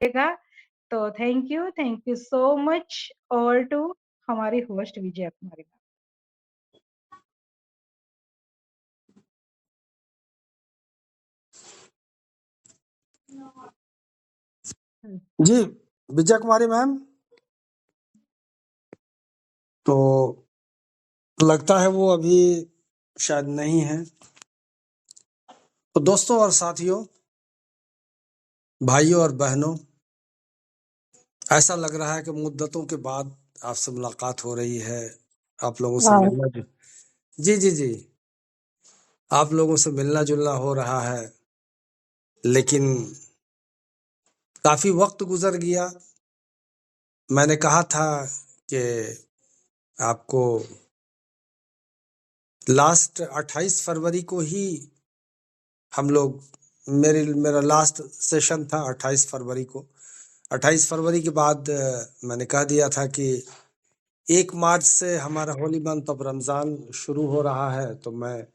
देगा। तो thank you so much all to हमारी होस्ट विजय कुमारी मैम। जी विजय कुमारी मैम, तो लगता है वो अभी शायद नहीं है। तो दोस्तों और साथियों, भाइयों और बहनों, ऐसा लग रहा है कि मुद्दतों के बाद आपसे मुलाकात हो रही है, आप लोगों से मिलना जी जी जी आप लोगों से मिलना जुलना हो रहा है, लेकिन काफी वक्त गुजर गया। मैंने कहा था कि आपको लास्ट 28 फरवरी को ही हम लोग मेरा लास्ट सेशन था 28 फरवरी को। 28 फरवरी के बाद मैंने कह दिया था कि 1 मार्च से हमारा होली मंथ ऑफ रमजान शुरू हो रहा है, तो मैं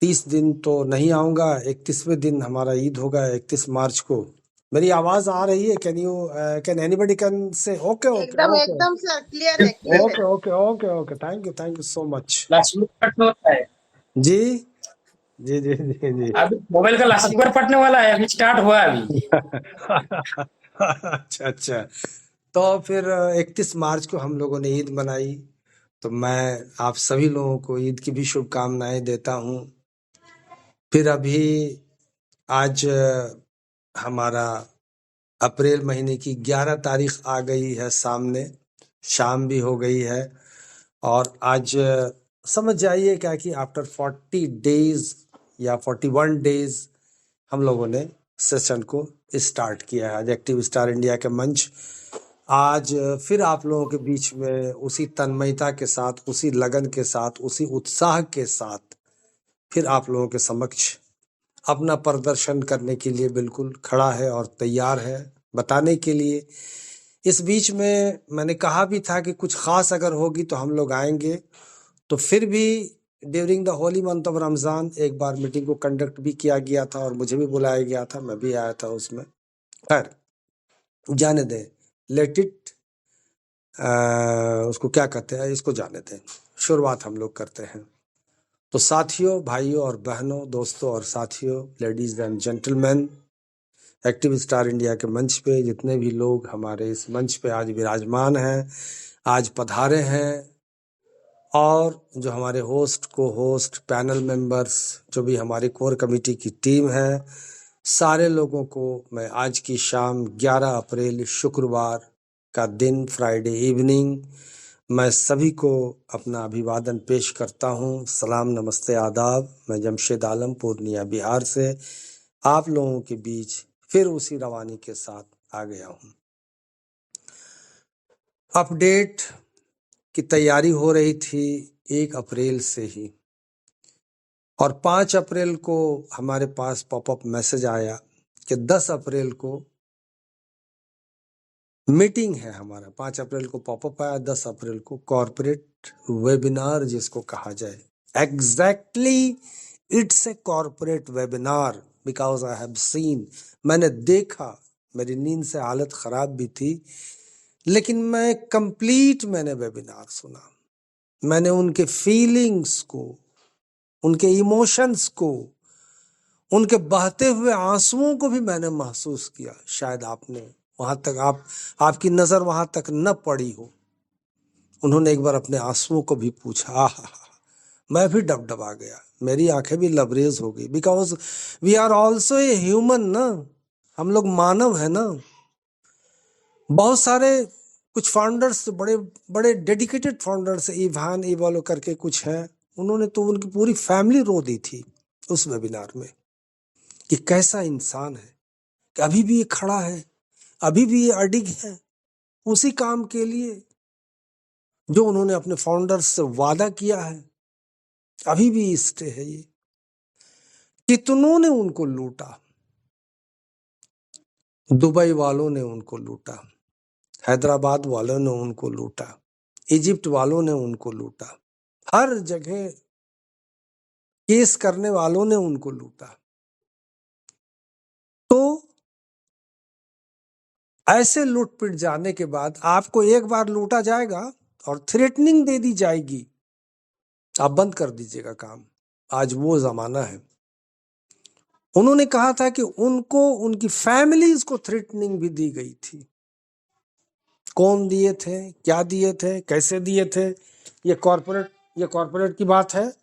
30 दिन तो नहीं आऊंगा। 31वें दिन हमारा ईद होगा 31 मार्च को। मेरी आवाज आ रही है? Can anybody can say okay okay एकदम ओके एकदम सर, क्लियर है, क्लियर ओके है। Okay okay okay thank you so much last पटने वाला है जी जी जी जी जी अभी मोबाइल का लास्ट पटने वाला है, अभी स्टार्ट हुआ है अभी। अच्छा अच्छा, तो फिर 31 मार्च को हम लोगों ने ईद मनाई। तो मैं आप सभी लोगों को ईद की भी शुभकामनाएं देता हूं। फिर अभी आज हमारा अप्रैल महीने की 11 तारीख आ गई है सामने, शाम भी हो गई है। और आज समझ जाइए क्या कि आफ्टर 40 डेज या 41 डेज हम लोगों ने सेशन को स्टार्ट किया है। आज एक्टिव स्टार इंडिया के मंच आज फिर आप लोगों के बीच में उसी तन्मयता के साथ, उसी लगन के साथ, उसी उत्साह के साथ फिर आप लोगों के समक्ष अपना प्रदर्शन करने के लिए बिल्कुल खड़ा है और तैयार है बताने के लिए। इस बीच में मैंने कहा भी था कि कुछ खास अगर होगी तो हम लोग आएंगे। तो फिर भी during the Holi month of Ramzan एक बार मीटिंग को कंडक्ट भी किया गया था और मुझे भी बुलाया गया था, मैं भी आया था उसमें। खैर जाने दें, लेट इट, उसको क्या कहते हैं, इसको जाने दें। शुरुआत हम लोग करते हैं। तो साथियों, भाइयों और बहनों, दोस्तों और साथियों, ladies and gentleman, active star India के मंच पे जितने भी लोग हमारे इस मंच पे आज विराजमान हैं, आज पधारे हैं, और जो हमारे होस्ट, को होस्ट, पैनल मेंबर्स, जो भी हमारी कोर कमेटी की टीम है, सारे लोगों को मैं आज की शाम 11 अप्रैल शुक्रवार का दिन, फ्राइडे इवनिंग, मैं सभी को अपना अभिवादन पेश करता हूं। सलाम, नमस्ते, आदाब। मैं जमशेद आलम पूर्णिया बिहार से आप लोगों के बीच फिर उसी रवानी के साथ आ गया हूं। अपडेट की तैयारी हो रही थी 1 अप्रैल से ही, और 5 अप्रैल को हमारे पास पॉपअप मैसेज आया कि 10 अप्रैल को मीटिंग है हमारा। 5 अप्रैल को पॉपअप आया, 10 अप्रैल को कॉर्पोरेट वेबिनार जिसको कहा जाए। Exactly it's a corporate webinar because I have seen, मैंने देखा, मेरी नींद से हालत खराब भी थी, लेकिन मैंने वेबिनार सुना। मैंने उनके फीलिंग्स को, उनके इमोशंस को, उनके बहते हुए आंसुओं को भी मैंने महसूस किया। शायद आपने वहां तक, आपकी नजर वहां तक न पड़ी हो। उन्होंने एक बार अपने आंसुओं को भी पूछा। आहा, मैं भी डबडबा गया, मेरी आंखें भी लबरेज हो गई, because we are also a human ना, हम लोग मानव है ना। बहुत सारे कुछ फाउंडर्स, बड़े बड़े डेडिकेटेड फाउंडर्स, इवान इवालो करके कुछ हैं, उन्होंने तो उनकी पूरी फैमिली रो दी थी उस वेबिनार में कि कैसा इंसान है कि अभी भी ये खड़ा है, अभी भी ये अडिग है उसी काम के लिए जो उन्होंने अपने फाउंडर्स से वादा किया है, अभी भी स्टे है ये। कितनों ने उनको लूटा, दुबई वालों ने उनको लूटा, हैदराबाद वालों ने उनको लूटा, इजिप्ट वालों ने उनको लूटा, हर जगह केस करने वालों ने उनको लूटा। तो ऐसे लूट पिट जाने के बाद आपको एक बार लूटा जाएगा और थ्रेटनिंग दे दी जाएगी, आप बंद कर दीजिएगा काम। आज वो जमाना है। उन्होंने कहा था कि उनको उनकी फैमिलीज को थ्रेटनिंग भी दी गई थी। कौन दिए थे, क्या दिए थे, कैसे दिए थे, ये कॉर्पोरेट की बात है,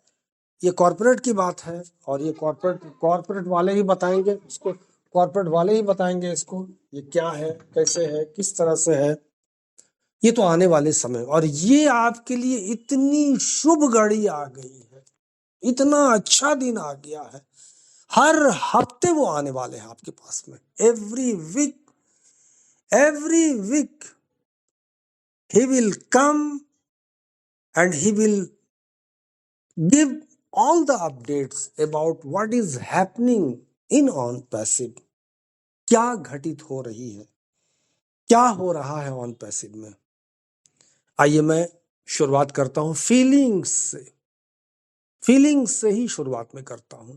ये कॉर्पोरेट की बात है। और ये कॉर्पोरेट वाले ही बताएंगे इसको, कॉर्पोरेट वाले ही बताएंगे इसको ये क्या है, कैसे है, किस तरह से है। ये तो आने वाले समय, और ये आपके लिए इतनी शुभ घड़ी आ गई है, इतना अच्छा दिन आ गया है। हर हफ्ते वो आने वाले हैं आपके पास में। Every week he will come and he will give all the updates about what is happening in on passive, क्या घटित हो रही है, क्या हो रहा है ऑन पैसिव में। आइए मैं शुरुआत करता हूं फीलिंग्स से ही शुरुआत में करता हूं,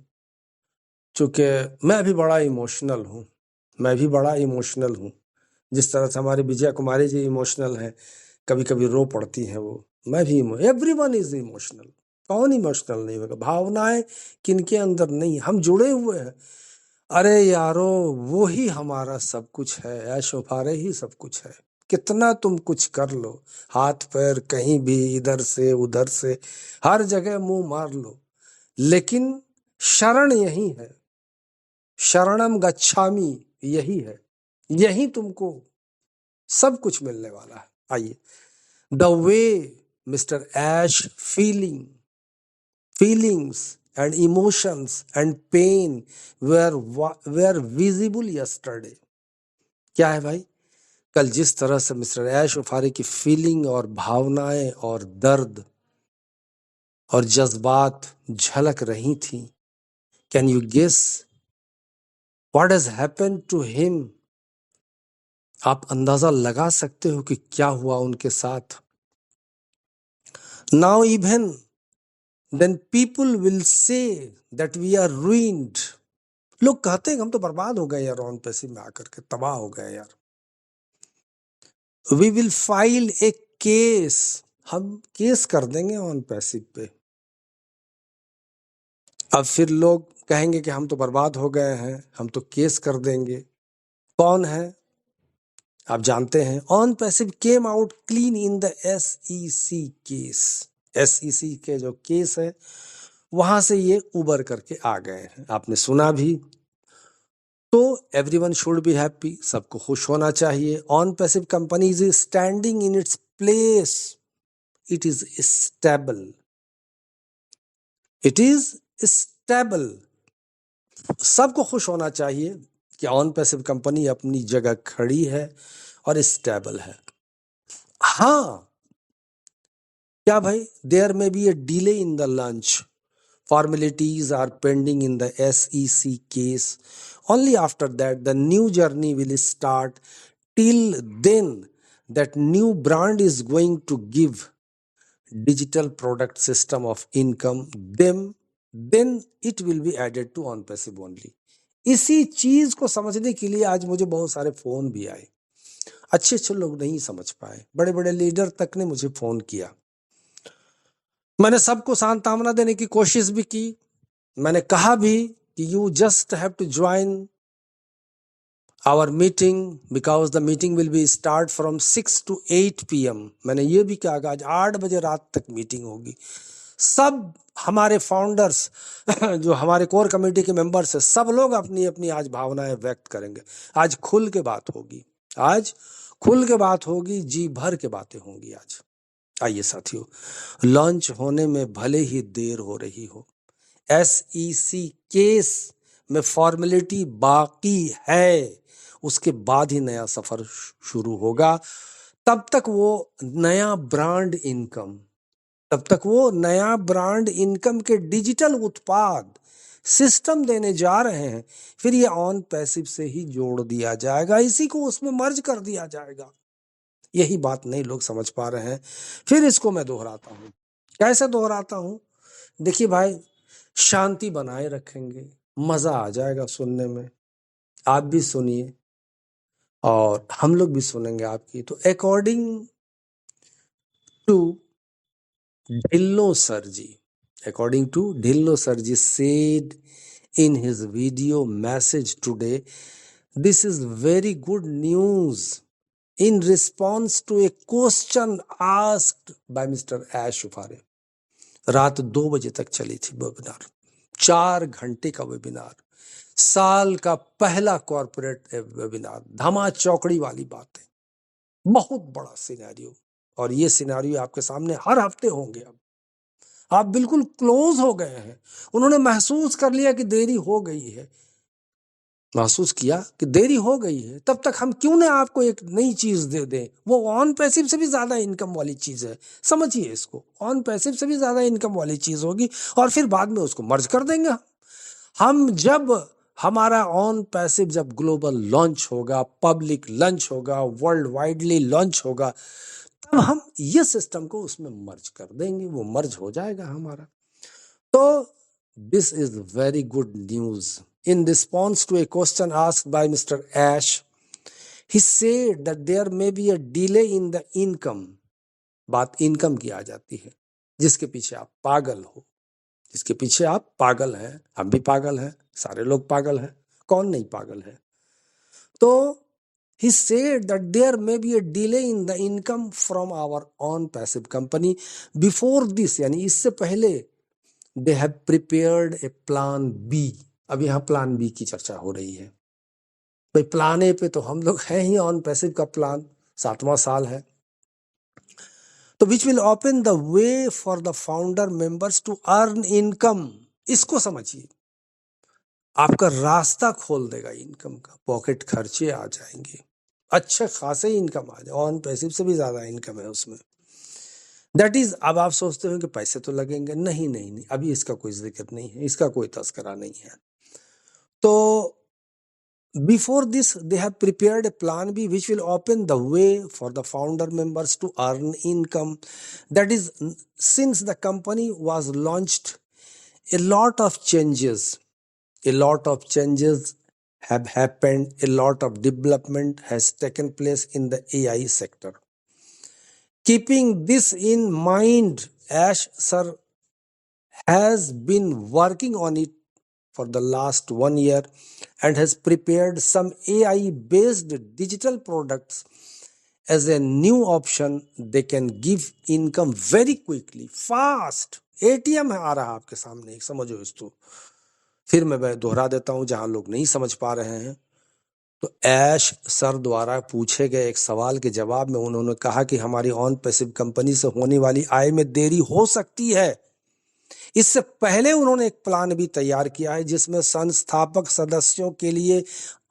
चूंकि मैं भी बड़ा इमोशनल हूं, जिस तरह से हमारी विजय कुमारी जी इमोशनल है, कभी कभी रो पड़ती हैं वो, मैं भी। एवरीवन इज इमोशनल, कौन इमोशनल नहीं होगा। भावनाएं किनके अंदर नहीं, हम जुड़े हुए हैं। अरे यारो, वो ही हमारा सब कुछ है, ऐशो फारे ही सब कुछ है। कितना तुम कुछ कर लो, हाथ पैर कहीं भी, इधर से उधर से, हर जगह मुंह मार लो, लेकिन शरण यही है, शरणम गच्छामि यही है, यही तुमको सब कुछ मिलने वाला है। आइए, the way mister Ash feelings and emotions and pain were visible yesterday। क्या है भाई, कल जिस तरह से मिस्टर ऐश वफारी की फीलिंग और भावनाएं और दर्द और जज्बात झलक रही थी, can you guess what has happened to him. आप अंदाजा लगा सकते हो कि क्या हुआ उनके साथ। Now even then people will say that we are ruined। लोग कहते हैं हम तो बर्बाद हो गए यार, ऑन पैसिव में आकर के तबाह हो गए यार। We will file a case, हम केस कर देंगे ऑन पैसिव पे। अब फिर लोग कहेंगे कि हम तो बर्बाद हो गए हैं, हम तो केस कर देंगे। कौन है आप जानते हैं, on passive came out clean in the SEC case. SEC के जो केस है वहां से ये उबर करके आ गए हैं, आपने सुना भी। तो एवरीवन शुड बी हैप्पी, सबको खुश होना चाहिए। On passive company is standing in its place, it is stable, it is stable. सबको खुश होना चाहिए कि ऑन पैसिव कंपनी अपनी जगह खड़ी है और स्टेबल है। हाँ, क्या भाई, there may be a delay in the launch, formalities are pending in the SEC case. Only after that the new journey will start. Till then that new brand is going to give digital product system of income, then it will be added to on passive only। इसी चीज को समझने के लिए आज मुझे बहुत सारे फोन भी आए। अच्छे लोग नहीं समझ पाए, बड़े बड़े लीडर तक ने मुझे फोन किया। मैंने सबको सांत्वना देने की कोशिश भी की। मैंने कहा भी कि you just have to join our meeting because the meeting will be start from 6 to 8 PM। मैंने ये भी कहा आज 8 बजे रात तक मीटिंग होगी। सब हमारे फाउंडर्स जो हमारे कोर कमेटी के मेंबर्स हैं, सब लोग अपनी अपनी आज भावनाएं व्यक्त करेंगे। आज खुल के बात होगी, आज खुल के बात होगी, जी भर के बातें होंगी आज। आइए साथियों, लॉन्च होने में भले ही देर हो रही हो, SEC केस में फॉर्मेलिटी बाकी है, उसके बाद ही नया सफर शुरू होगा। तब तक वो नया ब्रांड इनकम के डिजिटल उत्पाद सिस्टम देने जा रहे हैं। फिर ये ऑन पैसिव से ही जोड़ दिया जाएगा, इसी को उसमें मर्ज कर दिया जाएगा। यही बात नहीं लोग समझ पा रहे हैं। फिर इसको मैं दोहराता हूं। कैसे दोहराता हूं? देखिए भाई, शांति बनाए रखेंगे, मजा आ जाएगा सुनने में। आप भी सुनिए, और हम लोग भी सुनेंगे आपकी। तो according to Dhillon sir ji, according to Dhillo Sarji said in his video message today, this is very good news in response to a question asked by Mr. Ash Ufare. रात 2 बजे तक चली थी वेबिनार, 4 घंटे का वेबिनार, साल का पहला कॉर्पोरेट वेबिनार, धमा चौकड़ी वाली बात है, बहुत बड़ा सिनेरियो। और ये सिनेरियो आपके सामने हर हफ्ते होंगे। अब आप बिल्कुल क्लोज हो गए हैं। उन्होंने महसूस कर लिया कि देरी हो गई है, महसूस किया कि देरी हो गई है, तब तक हम क्यों ना आपको एक नई चीज दे दें। वो ऑन पैसिव से भी ज्यादा इनकम वाली चीज है, समझिए इसको। ऑन पैसिव से भी ज्यादा इनकम वाली चीज होगी और फिर बाद में उसको मर्ज कर देंगे हम। जब हमारा ऑन पैसिव जब ग्लोबल लॉन्च होगा, पब्लिक लॉन्च होगा, वर्ल्ड वाइडली लॉन्च होगा, तब हम ये सिस्टम को उसमें मर्ज कर देंगे, वो मर्ज हो जाएगा हमारा। तो this is very good news. In response to a question asked by Mr. Ash, he said that there may be a delay in the income. बात इनकम की आ जाती है, जिसके पीछे आप पागल हो, जिसके पीछे आप पागल हैं। हम भी पागल हैं, सारे लोग पागल हैं, कौन नहीं पागल है। तो he said that there may be a delay in the income from our own passive company. Before this, यानी इससे पहले, they have prepared a plan B. अब यहाँ प्लान बी की चर्चा हो रही है। भाई प्लान ए पे तो हम लोग हैं ही, ऑन पैसिव का प्लान 7वां साल है। तो which will open the way for the founder members to earn income. इसको समझिए, आपका रास्ता खोल देगा इनकम का, पॉकेट खर्चे आ जाएंगे, अच्छे खासे इनकम आ जाए, ऑन पैसिव से भी ज्यादा इनकम है उसमें। दैट इज, अब आप सोचते हो कि पैसे तो लगेंगे, नहीं नहीं नहीं, अभी इसका कोई जिक्र नहीं है, इसका कोई तस्करा नहीं है। तो before this they have prepared a plan B which will open the way for the founder members to earn income. That is, since the company was launched, a lot of changes have happened, a lot of development has taken place in the AI sector. Keeping this in mind, Ash sir has been working on it for the last 1 year and has prepared some AI-based digital products as a new option. They can give income very quickly, fast. ATM आ रहा आपके सामने, समझो इसको। फिर मैं दोहरा देता हूं जहां लोग नहीं समझ पा रहे हैं। तो ऐश सर द्वारा पूछे गए एक सवाल के जवाब में उन्होंने कहा कि हमारी ऑन पैसिव कंपनी से होने वाली आय में देरी हो सकती है। इससे पहले उन्होंने एक प्लान भी तैयार किया है जिसमें संस्थापक सदस्यों के लिए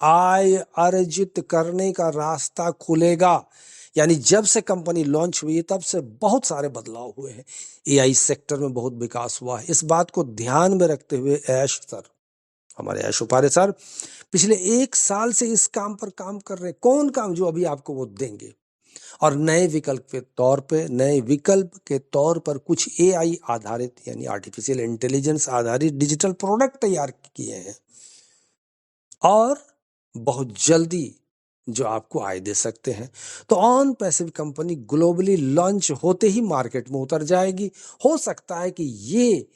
आय अर्जित करने का रास्ता खुलेगा। यानी जब से कंपनी लॉन्च हुई तब से बहुत सारे बदलाव हुए हैं, एआई सेक्टर में बहुत विकास हुआ है। इस बात को ध्यान में रखते हुए ऐश सर, हमारे ऐश उपारे सर, पिछले 1 साल से इस काम पर काम कर रहे हैं। कौन काम? जो अभी आपको वो देंगे। और नए विकल्प के तौर पर कुछ एआई आधारित, यानी आर्टिफिशियल इंटेलिजेंस आधारित डिजिटल प्रोडक्ट तैयार किए हैं और बहुत जल्दी जो आपको आय दे सकते हैं। तो on passive company globally launch होते ही मार्केट में उतर जाएगी। हो सकता है कि ये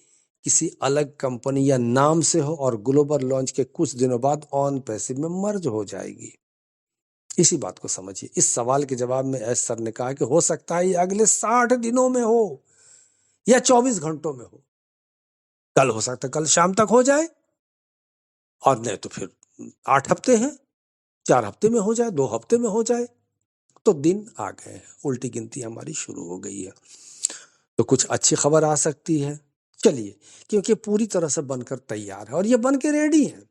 किसी अलग कंपनी या नाम से हो और ग्लोबल लॉन्च के कुछ दिनों बाद ऑन पैसिव में मर्ज हो जाएगी। इसी बात को समझिए। इस सवाल के जवाब में एस सर ने कहा कि हो सकता है ये अगले 60 दिनों में हो या 24 घंटों में हो। कल हो सकता है कल शाम तक हो जाए, और नहीं तो फिर 8 हफ्ते हैं, 4 हफ्ते में हो जाए, 2 हफ्ते में हो जाए। तो दिन आ गए हैं, उल्टी गिनती हमारी शुरू हो गई है। तो कुछ अच्छी खबर आ सकती है। चलिए, क्योंकि पूरी तरह से बनकर तैयार है और ये बन के रेडी है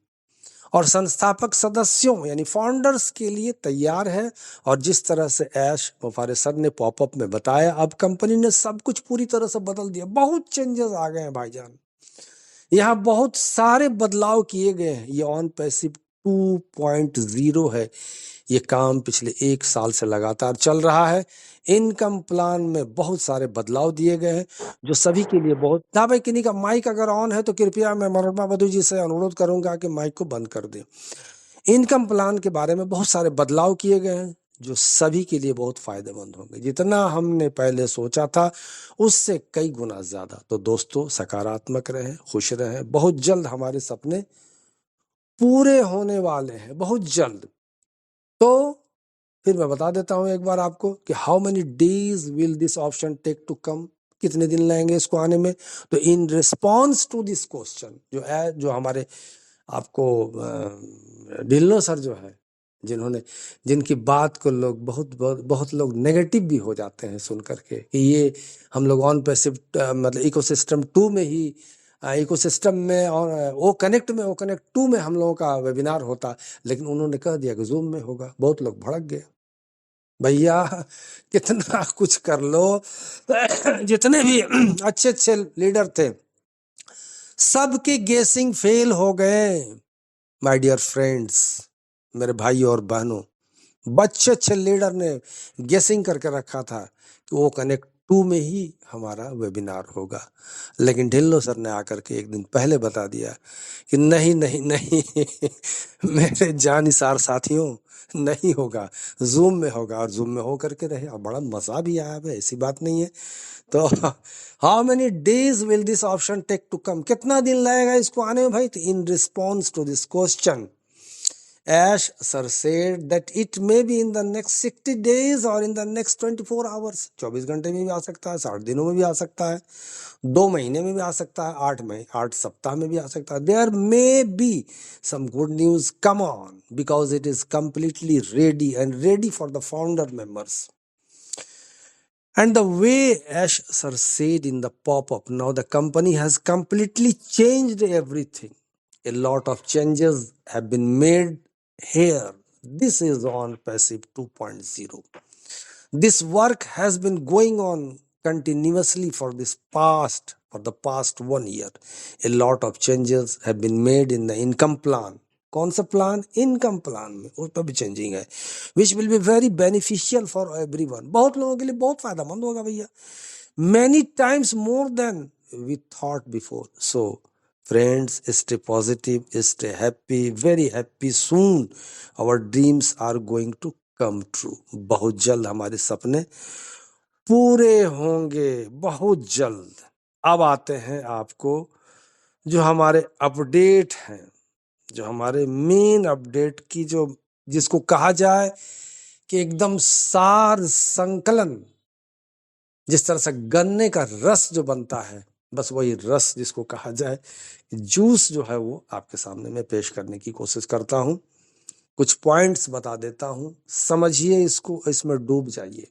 और संस्थापक सदस्यों यानी फाउंडर्स के लिए तैयार है। और जिस तरह से ऐश मुफारे सर ने पॉपअप में बताया, अब कंपनी ने सब कुछ पूरी तरह से बदल दिया। बहुत चेंजेस आ गए हैं भाईजान, यहाँ बहुत सारे बदलाव किए गए हैं। ये ऑन पैसिव 2.0 है। ये काम पिछले 1 साल से लगातार चल रहा है। इनकम प्लान में बहुत सारे बदलाव दिए गए हैं जो सभी के लिए बहुत। ना भाई, किन्हीं का माइक अगर ऑन है तो कृपया मैं मनोरमा बधू जी से अनुरोध करूंगा कि माइक को बंद कर दें। इनकम प्लान के बारे में बहुत सारे बदलाव किए गए हैं जो सभी के लिए बहुत फायदेमंद होंगे। जितना हमने पहले सोचा था उससे कई गुना ज्यादा। तो दोस्तों सकारात्मक रहें, खुश रहें। बहुत जल्द हमारे सपने पूरे होने वाले हैं, बहुत जल्द। तो फिर मैं बता देता हूं एक बार आपको कि how many days will this option take to come, कितने दिन लगेंगे इसको आने में। तो in response to this question जो हमारे आपको ढिल्लो सर जो है, जिनकी बात को लोग बहुत लोग नेगेटिव भी हो जाते हैं सुन करके कि ये हम लोग ऑन पैसिव मतलब इकोसिस्टम 2 में ही इकोसिस्टम में और ओ कनेक्ट 2 में हम लोगों का वेबिनार होता, लेकिन उन्होंने कह दिया कि जूम में होगा। बहुत लोग भड़क गए। भैया कितना कुछ कर लो जितने भी अच्छे अच्छे लीडर थे सबके गेसिंग फेल हो गए। माय डियर फ्रेंड्स, मेरे भाई और बहनों, बच्चे अच्छे लीडर ने गेसिंग करके रखा था कि वो कनेक्ट 2 में ही हमारा वेबिनार होगा, लेकिन ढिल्लो सर ने आकर के एक दिन पहले बता दिया कि नहीं नहीं नहीं मेरे जानिसार साथियों, नहीं होगा, जूम में होगा। और जूम में हो करके रहे और बड़ा मजा भी आया भाई, ऐसी बात नहीं है। तो how many days will this option take to come, कितना दिन लगेगा इसको आने में भाई। तो in response to this question Ash sir said that it may be in the next 60 days or in the next 24 hours. 24 घंटे में भी आ सकता है, 60 दिनों में भी आ सकता है, 2 महीने में भी आ सकता है, 8 सप्ताह में भी आ सकता है। There may be some good news. Come on, because it is completely ready and ready for the founder members. And the way Ash sir said in the pop-up, now the company has completely changed everything. A lot of changes have been made here. This is on Passive 2.0. This work has been going on continuously for the past 1 year. A lot of changes have been made in the income plan. कौन सा plan? Income plan में, उस पर भी changing है, which will be very beneficial for everyone. बहुत लोगों के लिए बहुत फायदेमंद होगा भैया, many times more than we thought before. So friends, stay positive, stay happy, very happy. Soon our dreams are going to come true. बहुत जल्द हमारे सपने पूरे होंगे, बहुत जल्द। अब आते हैं आपको जो हमारे अपडेट हैं, जो हमारे मेन अपडेट की जिसको कहा जाए कि एकदम सार संकलन, जिस तरह से गन्ने का रस जो बनता है, बस वही रस जिसको कहा जाए, जूस जो है वो आपके सामने मैं पेश करने की कोशिश करता हूं। कुछ पॉइंट्स बता देता हूं, समझिए इसको, इसमें डूब जाइए,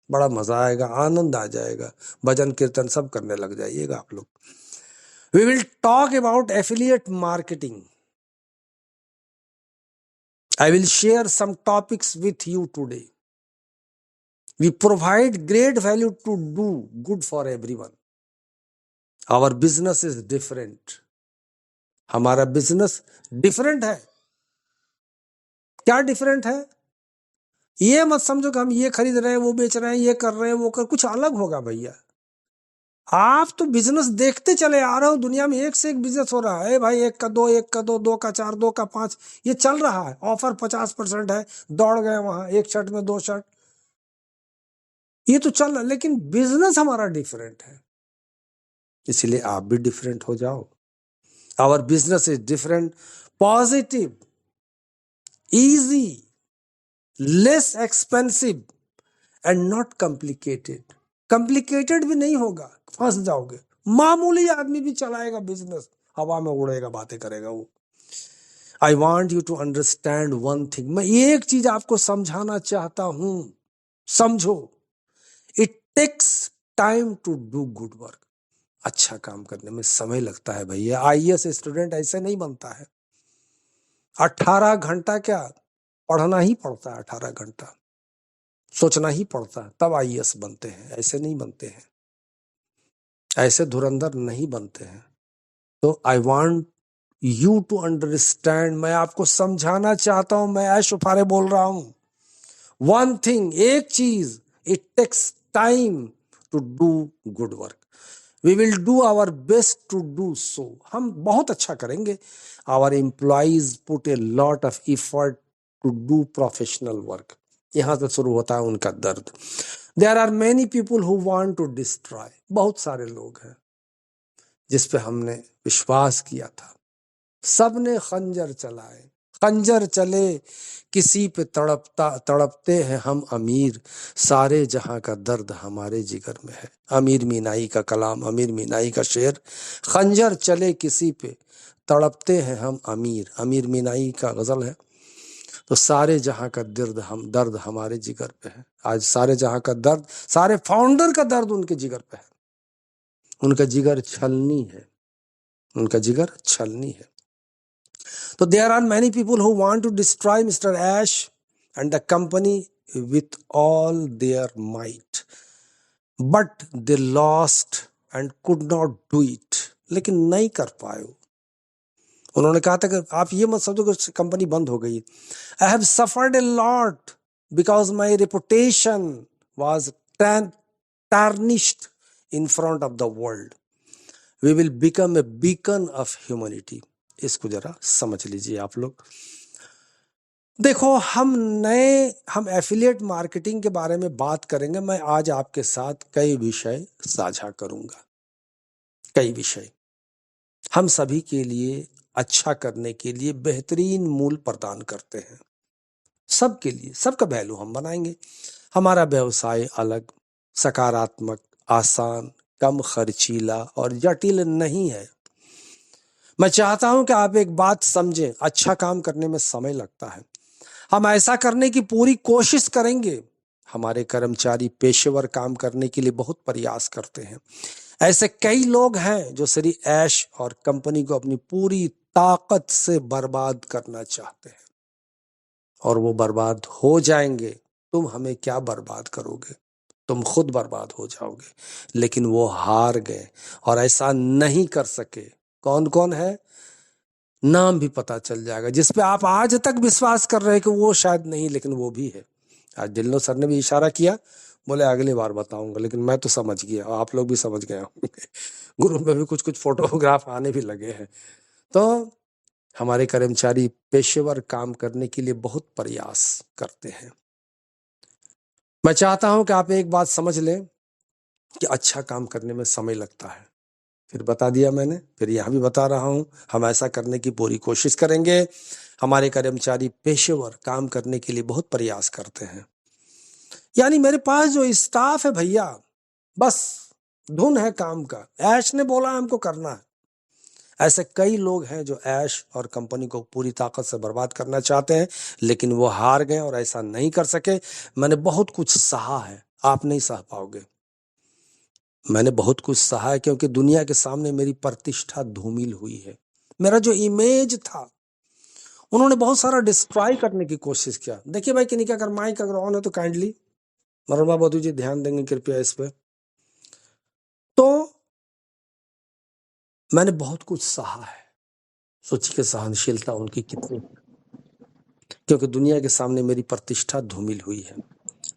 बड़ा मजा आएगा, आनंद आ जाएगा, भजन कीर्तन सब करने लग जाइएगा आप लोग। We will talk about affiliate marketing. I will share some topics with you today. We provide great value to do good for everyone. Our business is different. हमारा बिजनेस डिफरेंट है। क्या डिफरेंट है? ये मत समझो कि हम ये खरीद रहे हैं, वो बेच रहे हैं, ये कर रहे हैं, वो कर, कुछ अलग होगा भैया। आप तो बिजनेस देखते चले आ रहे हो, दुनिया में एक से एक बिजनेस हो रहा है भाई, 1 का 2, 1 का 2, 2 का 4, 2 का 5, ये चल रहा है। ऑफर 50% है, दौड़ गए वहां, 1 शर्ट में 2 शर्ट, ये तो चल रहा है, लेकिन बिजनेस हमारा डिफरेंट है, इसलिए आप भी डिफरेंट हो जाओ। Our business is different, positive, easy, less expensive and not complicated. Complicated भी नहीं होगा, फंस जाओगे। मामूली आदमी भी चलाएगा बिजनेस, हवा में उड़ेगा, बातें करेगा वो। I want you to understand one thing, मैं एक चीज आपको समझाना चाहता हूं, समझो। It takes time to do good work. अच्छा काम करने में समय लगता है भैया। आईएएस स्टूडेंट ऐसे नहीं बनता है। 18 घंटा क्या पढ़ना ही पड़ता है, 18 घंटा सोचना ही पड़ता है, तब आईएएस बनते हैं। ऐसे नहीं बनते हैं, ऐसे धुरंधर नहीं बनते हैं। तो I want you to understand, मैं आपको समझाना चाहता हूं, मैं ऐश उफारे बोल रहा हूं। वन थिंग, एक चीज, it takes time to do good work. We will do our best to do so, हम बहुत अच्छा करेंगे. Our employees put a lot of effort to do professional work. यहां से शुरू होता है उनका दर्द. There are many people who want to destroy, बहुत सारे लोग हैं जिस पे हमने विश्वास किया था, सबने खंजर चलाए. खंजर चले किसी पे तड़पते हैं हम अमीर, सारे जहां का दर्द हमारे जिगर में है. अमीर मीनाई का कलाम, अमीर मीनाई का शेर. खंजर चले किसी पे तड़पते हैं हम अमीर, अमीर मीनाई का गजल है. तो सारे जहां का दर्द हमारे जिगर पे है. आज सारे जहां का दर्द, सारे फाउंडर का दर्द उनके जिगर पे है. उनका जिगर छलनी है, उनका जिगर छलनी है. So there are many people who want to destroy Mr. Ash and the company with all their might, but they lost and could not do it. लेकिन नहीं कर पाए. उन्होंने कहा था कि आप ये मत समझो कि कंपनी बंद हो गई. I have suffered a lot because my reputation was tarnished in front of the world. We will become a beacon of humanity. इसको जरा समझ लीजिए आप लोग. देखो, हम एफिलिएट मार्केटिंग के बारे में बात करेंगे. मैं आज आपके साथ कई विषय साझा करूंगा. कई विषय हम सभी के लिए अच्छा करने के लिए बेहतरीन मूल्य प्रदान करते हैं. सबके लिए सबका वैल्यू हम बनाएंगे. हमारा व्यवसाय अलग, सकारात्मक, आसान, कम खर्चीला और जटिल नहीं है. मैं चाहता हूं कि आप एक बात समझें, अच्छा काम करने में समय लगता है. हम ऐसा करने की पूरी कोशिश करेंगे. हमारे कर्मचारी पेशेवर काम करने के लिए बहुत प्रयास करते हैं. ऐसे कई लोग हैं जो श्री ऐश और कंपनी को अपनी पूरी ताकत से बर्बाद करना चाहते हैं, और वो बर्बाद हो जाएंगे. तुम हमें क्या बर्बाद करोगे, तुम खुद बर्बाद हो जाओगे. लेकिन वो हार गए और ऐसा नहीं कर सके. कौन कौन है, नाम भी पता चल जाएगा. जिस पे आप आज तक विश्वास कर रहे हैं कि वो शायद नहीं, लेकिन वो भी है. आज दिलनो सर ने भी इशारा किया, बोले अगली बार बताऊंगा, लेकिन मैं तो समझ गया, आप लोग भी समझ गए होंगे. ग्रुप में भी कुछ कुछ फोटोग्राफ आने भी लगे हैं. तो हमारे कर्मचारी पेशेवर काम करने के लिए बहुत प्रयास करते हैं. मैं चाहता हूं कि आप एक बात समझ लें कि अच्छा काम करने में समय लगता है. फिर बता दिया मैंने, फिर यहां भी बता रहा हूं, हम ऐसा करने की पूरी कोशिश करेंगे. हमारे कर्मचारी पेशेवर काम करने के लिए बहुत प्रयास करते हैं. यानी मेरे पास जो स्टाफ है भैया, बस धुन है काम का. ऐश ने बोला हमको करना है. ऐसे कई लोग हैं जो ऐश और कंपनी को पूरी ताकत से बर्बाद करना चाहते हैं, लेकिन वो हार गए और ऐसा नहीं कर सके. मैंने बहुत कुछ सहा है, आप नहीं सह पाओगे. मैंने बहुत कुछ सहा है, क्योंकि दुनिया के सामने मेरी प्रतिष्ठा धूमिल हुई है. मेरा जो इमेज था, उन्होंने बहुत सारा डिस्ट्रॉय करने की कोशिश किया. देखिए भाई किनिका, अगर माइक अगर ऑन है तो काइंडली मनोरमा बधू जी ध्यान देंगे कृपया इस पे. तो मैंने बहुत कुछ सहा है. सोचिए सहनशीलता उनकी कितनी, क्योंकि दुनिया के सामने मेरी प्रतिष्ठा धूमिल हुई है.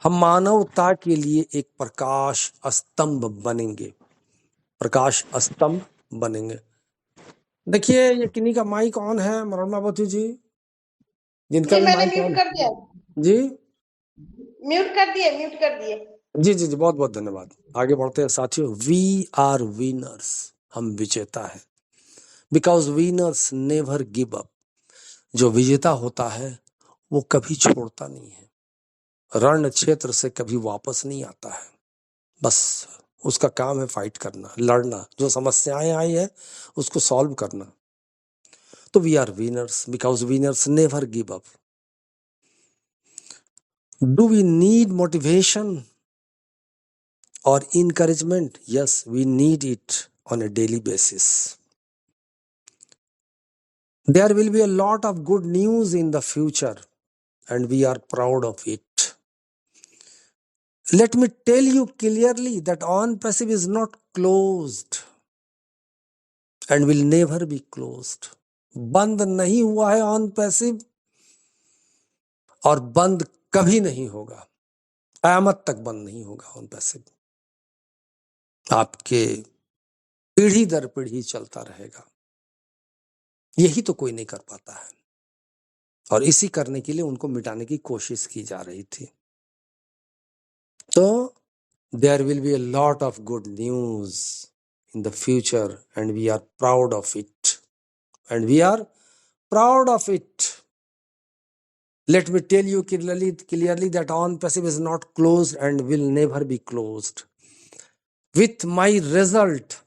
हम मानवता के लिए एक प्रकाश स्तंभ बनेंगे, प्रकाश स्तंभ बनेंगे. देखिए ये किन्हीं का माइक ऑन है, मनोरमा बधू जी, जिनका भी मैंने माइक म्यूट ऑन. कर दिया जी म्यूट कर दिए. जी जी जी, बहुत बहुत धन्यवाद. आगे बढ़ते हैं साथियों. वी आर विनर्स, हम विजेता है. Because winners never give up. जो विजेता होता है वो कभी छोड़ता नहीं है, रण क्षेत्र से कभी वापस नहीं आता है. बस उसका काम है फाइट करना, लड़ना, जो समस्याएं आई है उसको सॉल्व करना. तो we are winners because winners never give up. Do we need motivation or encouragement? Yes, we need it on a daily basis. There will be a lot of good news in the future and we are proud of it. Let me tell you clearly that OnPassive is not closed and will never be closed. बंद नहीं हुआ है OnPassive, और बंद कभी नहीं होगा. क़यामत तक बंद नहीं होगा OnPassive. आपके पीढ़ी दर पीढ़ी चलता रहेगा। यही तो कोई नहीं कर पाता है, और इसी करने के लिए उनको मिटाने की कोशिश की जा रही थी। तो there will be a lot of good news in the future, and we are proud of it. And we are proud of it. Let me tell you clearly that OnPassive is not closed and will never be closed. With my result,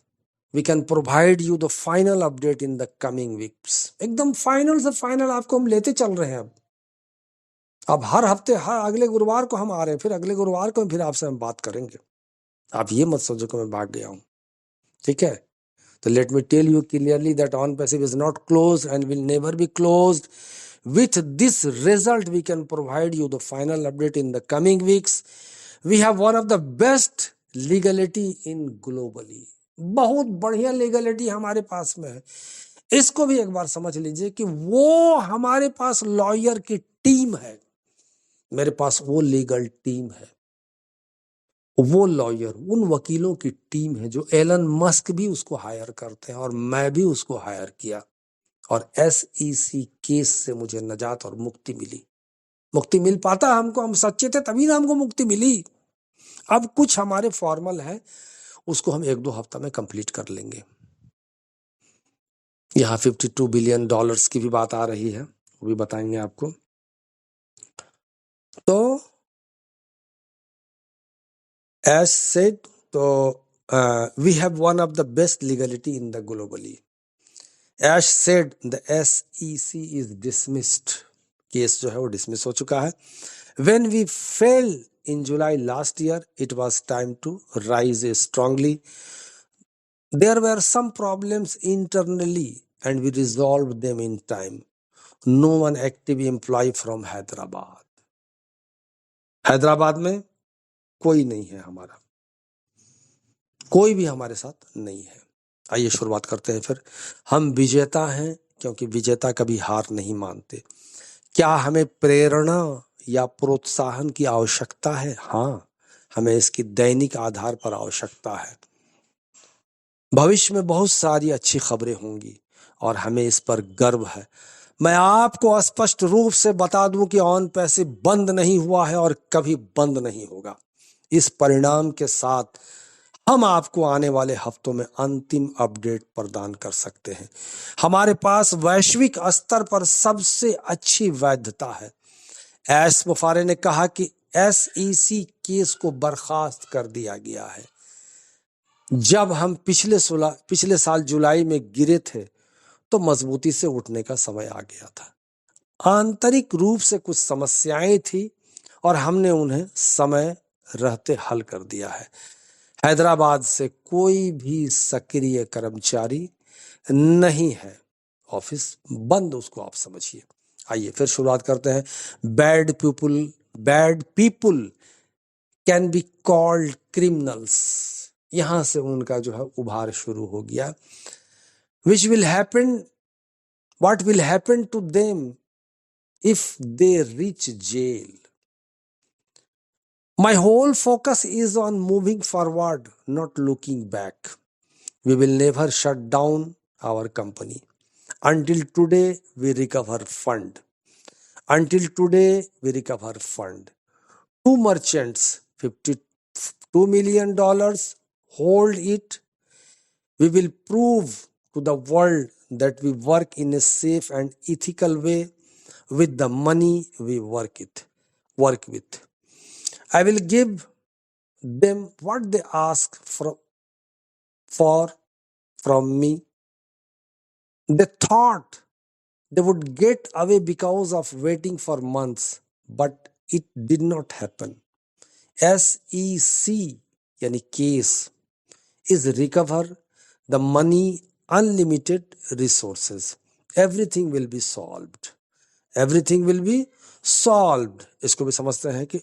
we can provide you the final update in the coming weeks. एकदम final से final आपको हम लेते चल रहे हैं। अब हर हफ्ते हर अगले गुरुवार को हम आ रहे हैं, फिर अगले गुरुवार को फिर आपसे हम बात करेंगे। आप ये मत सोचो कि मैं भाग गया हूं, ठीक है? तो let me tell you clearly that OnPassive is not closed and will never be closed. With this result, we can provide you the final update in the coming weeks. We have one of the best legality in globally. बहुत बढ़िया legality हमारे पास में है। इसको भी एक बार समझ लीजिए कि वो हमारे पास लॉयर की टीम है, मेरे पास वो लीगल टीम है, वो लॉयर, उन वकीलों की टीम है जो एलन मस्क भी उसको हायर करते हैं और मैं भी उसको हायर किया, और SEC केस से मुझे नजात और मुक्ति मिली। मुक्ति मिल पाता हमको, हम सच्चे थे तभी ना हमको मुक्ति मिली। अब कुछ हमारे फॉर्मल है, उसको हम 1-2 हफ्ता में कंप्लीट कर लेंगे। यहाँ $52 बिलियन की भी बात आ रही है, वो भी बताएंगे आपको। तो as said, तो we have one of the best legality in the globally. As said, the SEC is dismissed. Case जो है वो डिसमिस हो चुका है। When we fell in July last year, it was time to rise strongly. There were some problems internally and we resolved them in time. No one active employee from Hyderabad. Hyderabad में कोई नहीं है हमारा, कोई भी हमारे साथ नहीं है। आइए शुरुआत करते हैं फिर। हम विजेता हैं क्योंकि विजेता कभी हार नहीं मानते। क्या हमें प्रेरणा या प्रोत्साहन की आवश्यकता है? हाँ, हमें इसकी दैनिक आधार पर आवश्यकता है। भविष्य में बहुत सारी अच्छी खबरें होंगी और हमें इस पर गर्व है। मैं आपको स्पष्ट रूप से बता दूं कि OnPassive बंद नहीं हुआ है और कभी बंद नहीं होगा। इस परिणाम के साथ हम आपको आने वाले हफ्तों में अंतिम अपडेट प्रदान कर सकते हैं। हमारे पास वैश्विक स्तर पर सबसे अच्छी वैधता है। एस मुफारे ने कहा कि SEC केस को बर्खास्त कर दिया गया है। जब हम पिछले साल जुलाई में गिरे थे तो मजबूती से उठने का समय आ गया था। आंतरिक रूप से कुछ समस्याएं थी और हमने उन्हें समय रहते हल कर दिया है। हैदराबाद से कोई भी सक्रिय कर्मचारी नहीं है, ऑफिस बंद, उसको आप समझिए। आइए फिर शुरुआत करते हैं। Bad people can be called criminals. यहां से उनका जो है उभार शुरू हो गया। What will happen to them if they reach jail? My whole focus is on moving forward, not looking back. We will never shut down our company. Until today, we recover fund. Two merchants, $52 million, hold it. We will prove to the world that we work in a safe and ethical way with the money we work with. I will give them what they ask for from me. They thought they would get away because of waiting for months, but it did not happen. SEC यानी case is recover the money, unlimited resources. Everything will be solved. इसको भी समझते हैं कि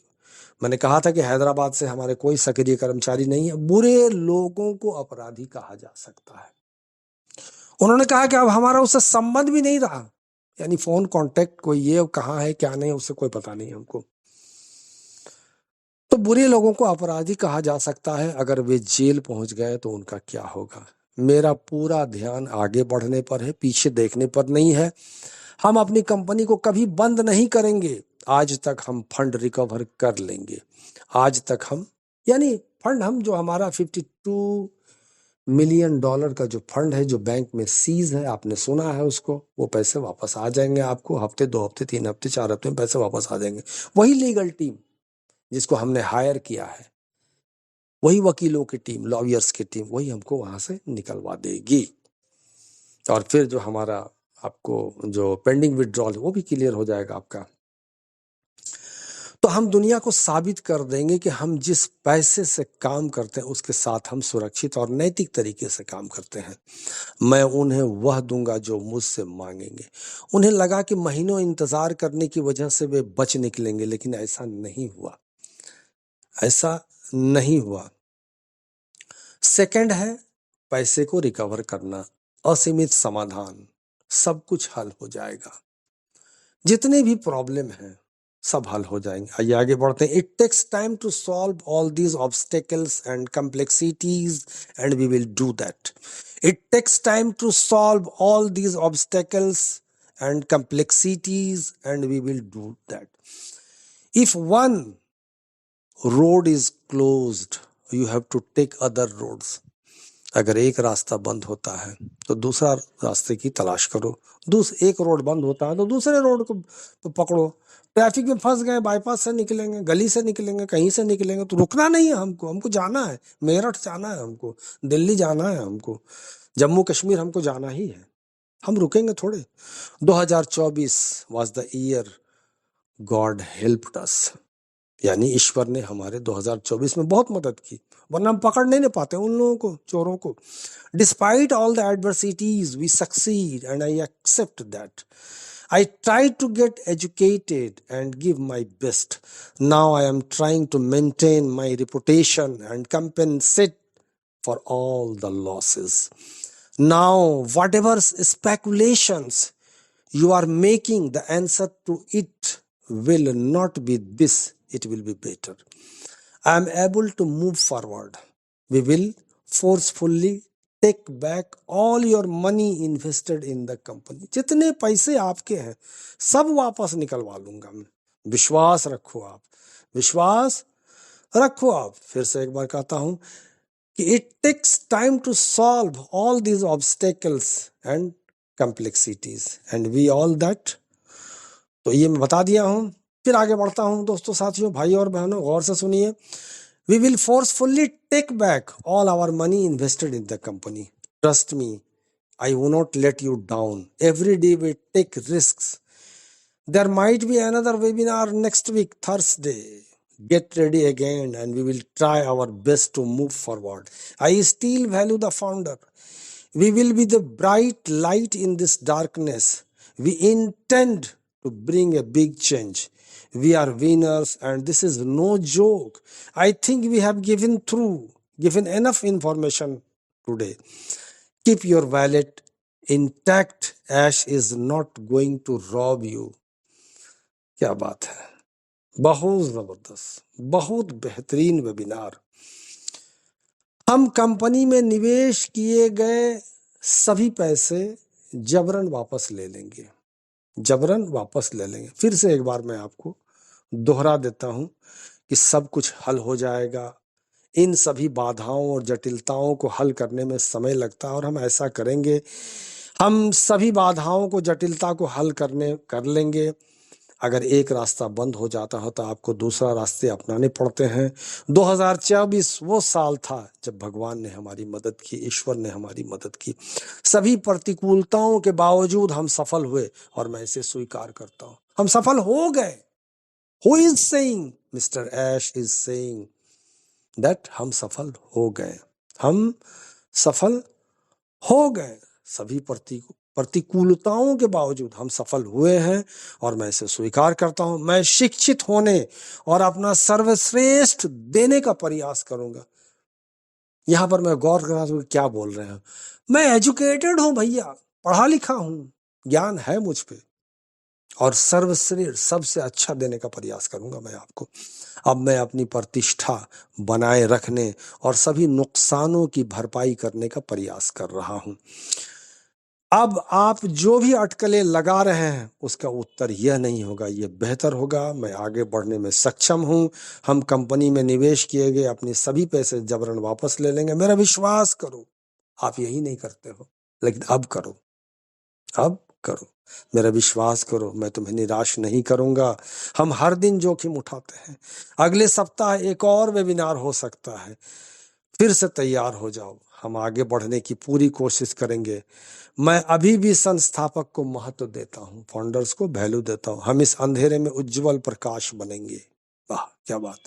मैंने कहा था कि हैदराबाद से हमारे कोई सक्रिय कर्मचारी नहीं है। बुरे लोगों को अपराधी कहा जा सकता है। उन्होंने कहा कि अब हमारा उससे संबंध भी नहीं रहा, यानी फोन कांटेक्ट कोई ये कहाँ है क्या नहीं उससे कोई पता नहीं हमको। तो बुरे लोगों को अपराधी कहा जा सकता है। अगर वे जेल पहुंच गए तो उनका क्या होगा? मेरा पूरा ध्यान आगे बढ़ने पर है, पीछे देखने पर नहीं है। हम अपनी कंपनी को कभी बंद नहीं करेंगे। आज तक हम फंड रिकवर कर लेंगे। आज तक हम यानी फंड हम जो हमारा $52 मिलियन का जो फंड है जो बैंक में सीज है, आपने सुना है उसको, वो पैसे वापस आ जाएंगे आपको। हफ्ते 2 हफ्ते 3 हफ्ते 4 हफ्ते में पैसे वापस आ जाएंगे। वही लीगल टीम जिसको हमने हायर किया है, वही वकीलों की टीम, लॉयर्स की टीम, वही हमको वहां से निकलवा देगी। और फिर जो हमारा आपको जो पेंडिंग विड्रॉल है वो भी क्लियर हो जाएगा आपका। तो हम दुनिया को साबित कर देंगे कि हम जिस पैसे से काम करते हैं उसके साथ हम सुरक्षित और नैतिक तरीके से काम करते हैं। मैं उन्हें वह दूंगा जो मुझसे मांगेंगे। उन्हें लगा कि महीनों इंतजार करने की वजह से वे बच निकलेंगे, लेकिन ऐसा नहीं हुआ। ऐसा नहीं हुआ। सेकंड है पैसे को रिकवर करना, असीमित समाधान, सब कुछ हल हो जाएगा। जितने भी प्रॉब्लम हैं सब हल हो जाएंगे। आइए आगे बढ़ते हैं। It takes time to solve all these obstacles and complexities and we will do that. It takes time to solve all these obstacles and complexities and we will do that. If one road is closed you have to take other roads. अगर एक रास्ता बंद होता है तो दूसरा रास्ते की तलाश करो। एक रोड बंद होता है तो दूसरे रोड को पकड़ो। ट्रैफिक में फंस गए, बाईपास से निकलेंगे, गली से निकलेंगे, कहीं से निकलेंगे, तो रुकना नहीं है हमको जाना है। मेरठ जाना है हमको, दिल्ली जाना है हमको, जम्मू कश्मीर हमको जाना ही है। हम रुकेंगे थोड़े। 2024 was the year God helped अस, यानी ईश्वर ने हमारे 2024 में बहुत मदद की, वरना हम पकड़ नहीं पाते उन लोगों को, चोरों को। Despite all the adversities, we succeed, and I accept that. I tried to get educated and give my best. Now I am trying to maintain my reputation and compensate for all the losses. Now, whatever speculations you are making, the answer to it will not be this, it will be better. I am able to move forward. We will forcefully take back all your money invested in the company. जितने पैसे आपके हैं सब वापस निकलवा लूंगा मैं। विश्वास रखो आप, विश्वास रखो आप। फिर से एक बार कहता हूं कि it takes time to solve all these obstacles and complexities and we all that। तो ये मैं बता दिया हूं। फिर आगे बढ़ता हूं। दोस्तों, साथियों, भाई और बहनों, गौर से सुनिए। We will forcefully take back all our money invested in the company. Trust me, I will not let you down. Every day we take risks. There might be another webinar next week, Thursday. Get ready again and we will try our best to move forward. I still value the founder. We will be the bright light in this darkness. We intend to bring a big change. We are winners and this is no joke. I think we have given enough information today. Keep your wallet intact. Ash is not going to rob you. क्या बात है, बहुत जबरदस्त, बहुत बेहतरीन webinar. हम company में निवेश किए गए सभी पैसे जबरन वापस ले लेंगे, जबरन वापस ले लेंगे। फिर से एक बार मैं आपको दोहरा देता हूं कि सब कुछ हल हो जाएगा। इन सभी बाधाओं और जटिलताओं को हल करने में समय लगता है और हम ऐसा करेंगे। हम सभी बाधाओं को, जटिलता को हल कर लेंगे। अगर एक रास्ता बंद हो जाता है तो आपको दूसरा रास्ते अपनाने पड़ते हैं। 2024 वो साल था जब भगवान ने हमारी मदद की, ईश्वर ने हमारी मदद की। सभी प्रतिकूलताओं के बावजूद हम सफल हुए और मैं इसे स्वीकार करता हूं। हम सफल हो गए। Who is saying? Mr. Ash is saying that हम सफल हो गए। हम सफल हो गए। सभी प्रतिकूलताओं के बावजूद हम सफल हुए हैं और मैं इसे स्वीकार करता हूं। मैं शिक्षित होने और अपना सर्वश्रेष्ठ देने का प्रयास करूंगा। यहां पर मैं गौर कर रहा हूं क्या बोल रहे हैं। मैं एजुकेटेड हूं भैया, पढ़ा लिखा हूं, ज्ञान है मुझ पे, और सर्वश्रेष्ठ सबसे अच्छा देने का प्रयास करूंगा मैं आपको। अब मैं अपनी प्रतिष्ठा बनाए रखने और सभी नुकसानों की भरपाई करने का प्रयास कर रहा हूं। अब आप जो भी अटकलें लगा रहे हैं उसका उत्तर यह नहीं होगा, यह बेहतर होगा, मैं आगे बढ़ने में सक्षम हूं, हम कंपनी में निवेश किए गए अपने सभी पैसे जबरन वापस ले लेंगे, मेरा विश्वास करो। आप यही नहीं करते हो, लेकिन अब करो, अब करो, मेरा विश्वास करो, मैं तुम्हें निराश नहीं करूंगा। हम हर दिन जोखिम उठाते हैं। अगले सप्ताह एक और वेबिनार हो सकता है, फिर से तैयार हो जाओ, हम आगे बढ़ने की पूरी कोशिश करेंगे। मैं अभी भी संस्थापक को महत्व देता हूं, फाउंडर्स को वैल्यू देता हूं। हम इस अंधेरे में उज्जवल प्रकाश बनेंगे। वाह क्या बात,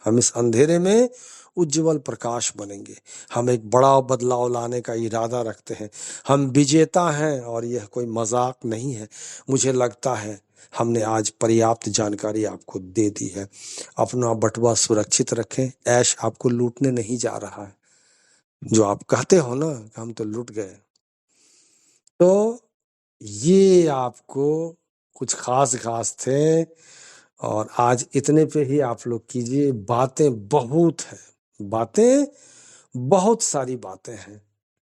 हम इस अंधेरे में उज्जवल प्रकाश बनेंगे। हम एक बड़ा बदलाव लाने का इरादा रखते हैं, हम विजेता हैं और यह कोई मजाक नहीं है। मुझे लगता है हमने आज पर्याप्त जानकारी आपको दे दी है। अपना बटुआ सुरक्षित रखें, ऐश आपको लूटने नहीं जा रहा है। जो आप कहते हो ना कि हम तो लूट गए, तो ये आपको कुछ खास थे और आज इतने पे ही आप लोग कीजिए। बातें बहुत हैं, बातें बहुत सारी बातें हैं,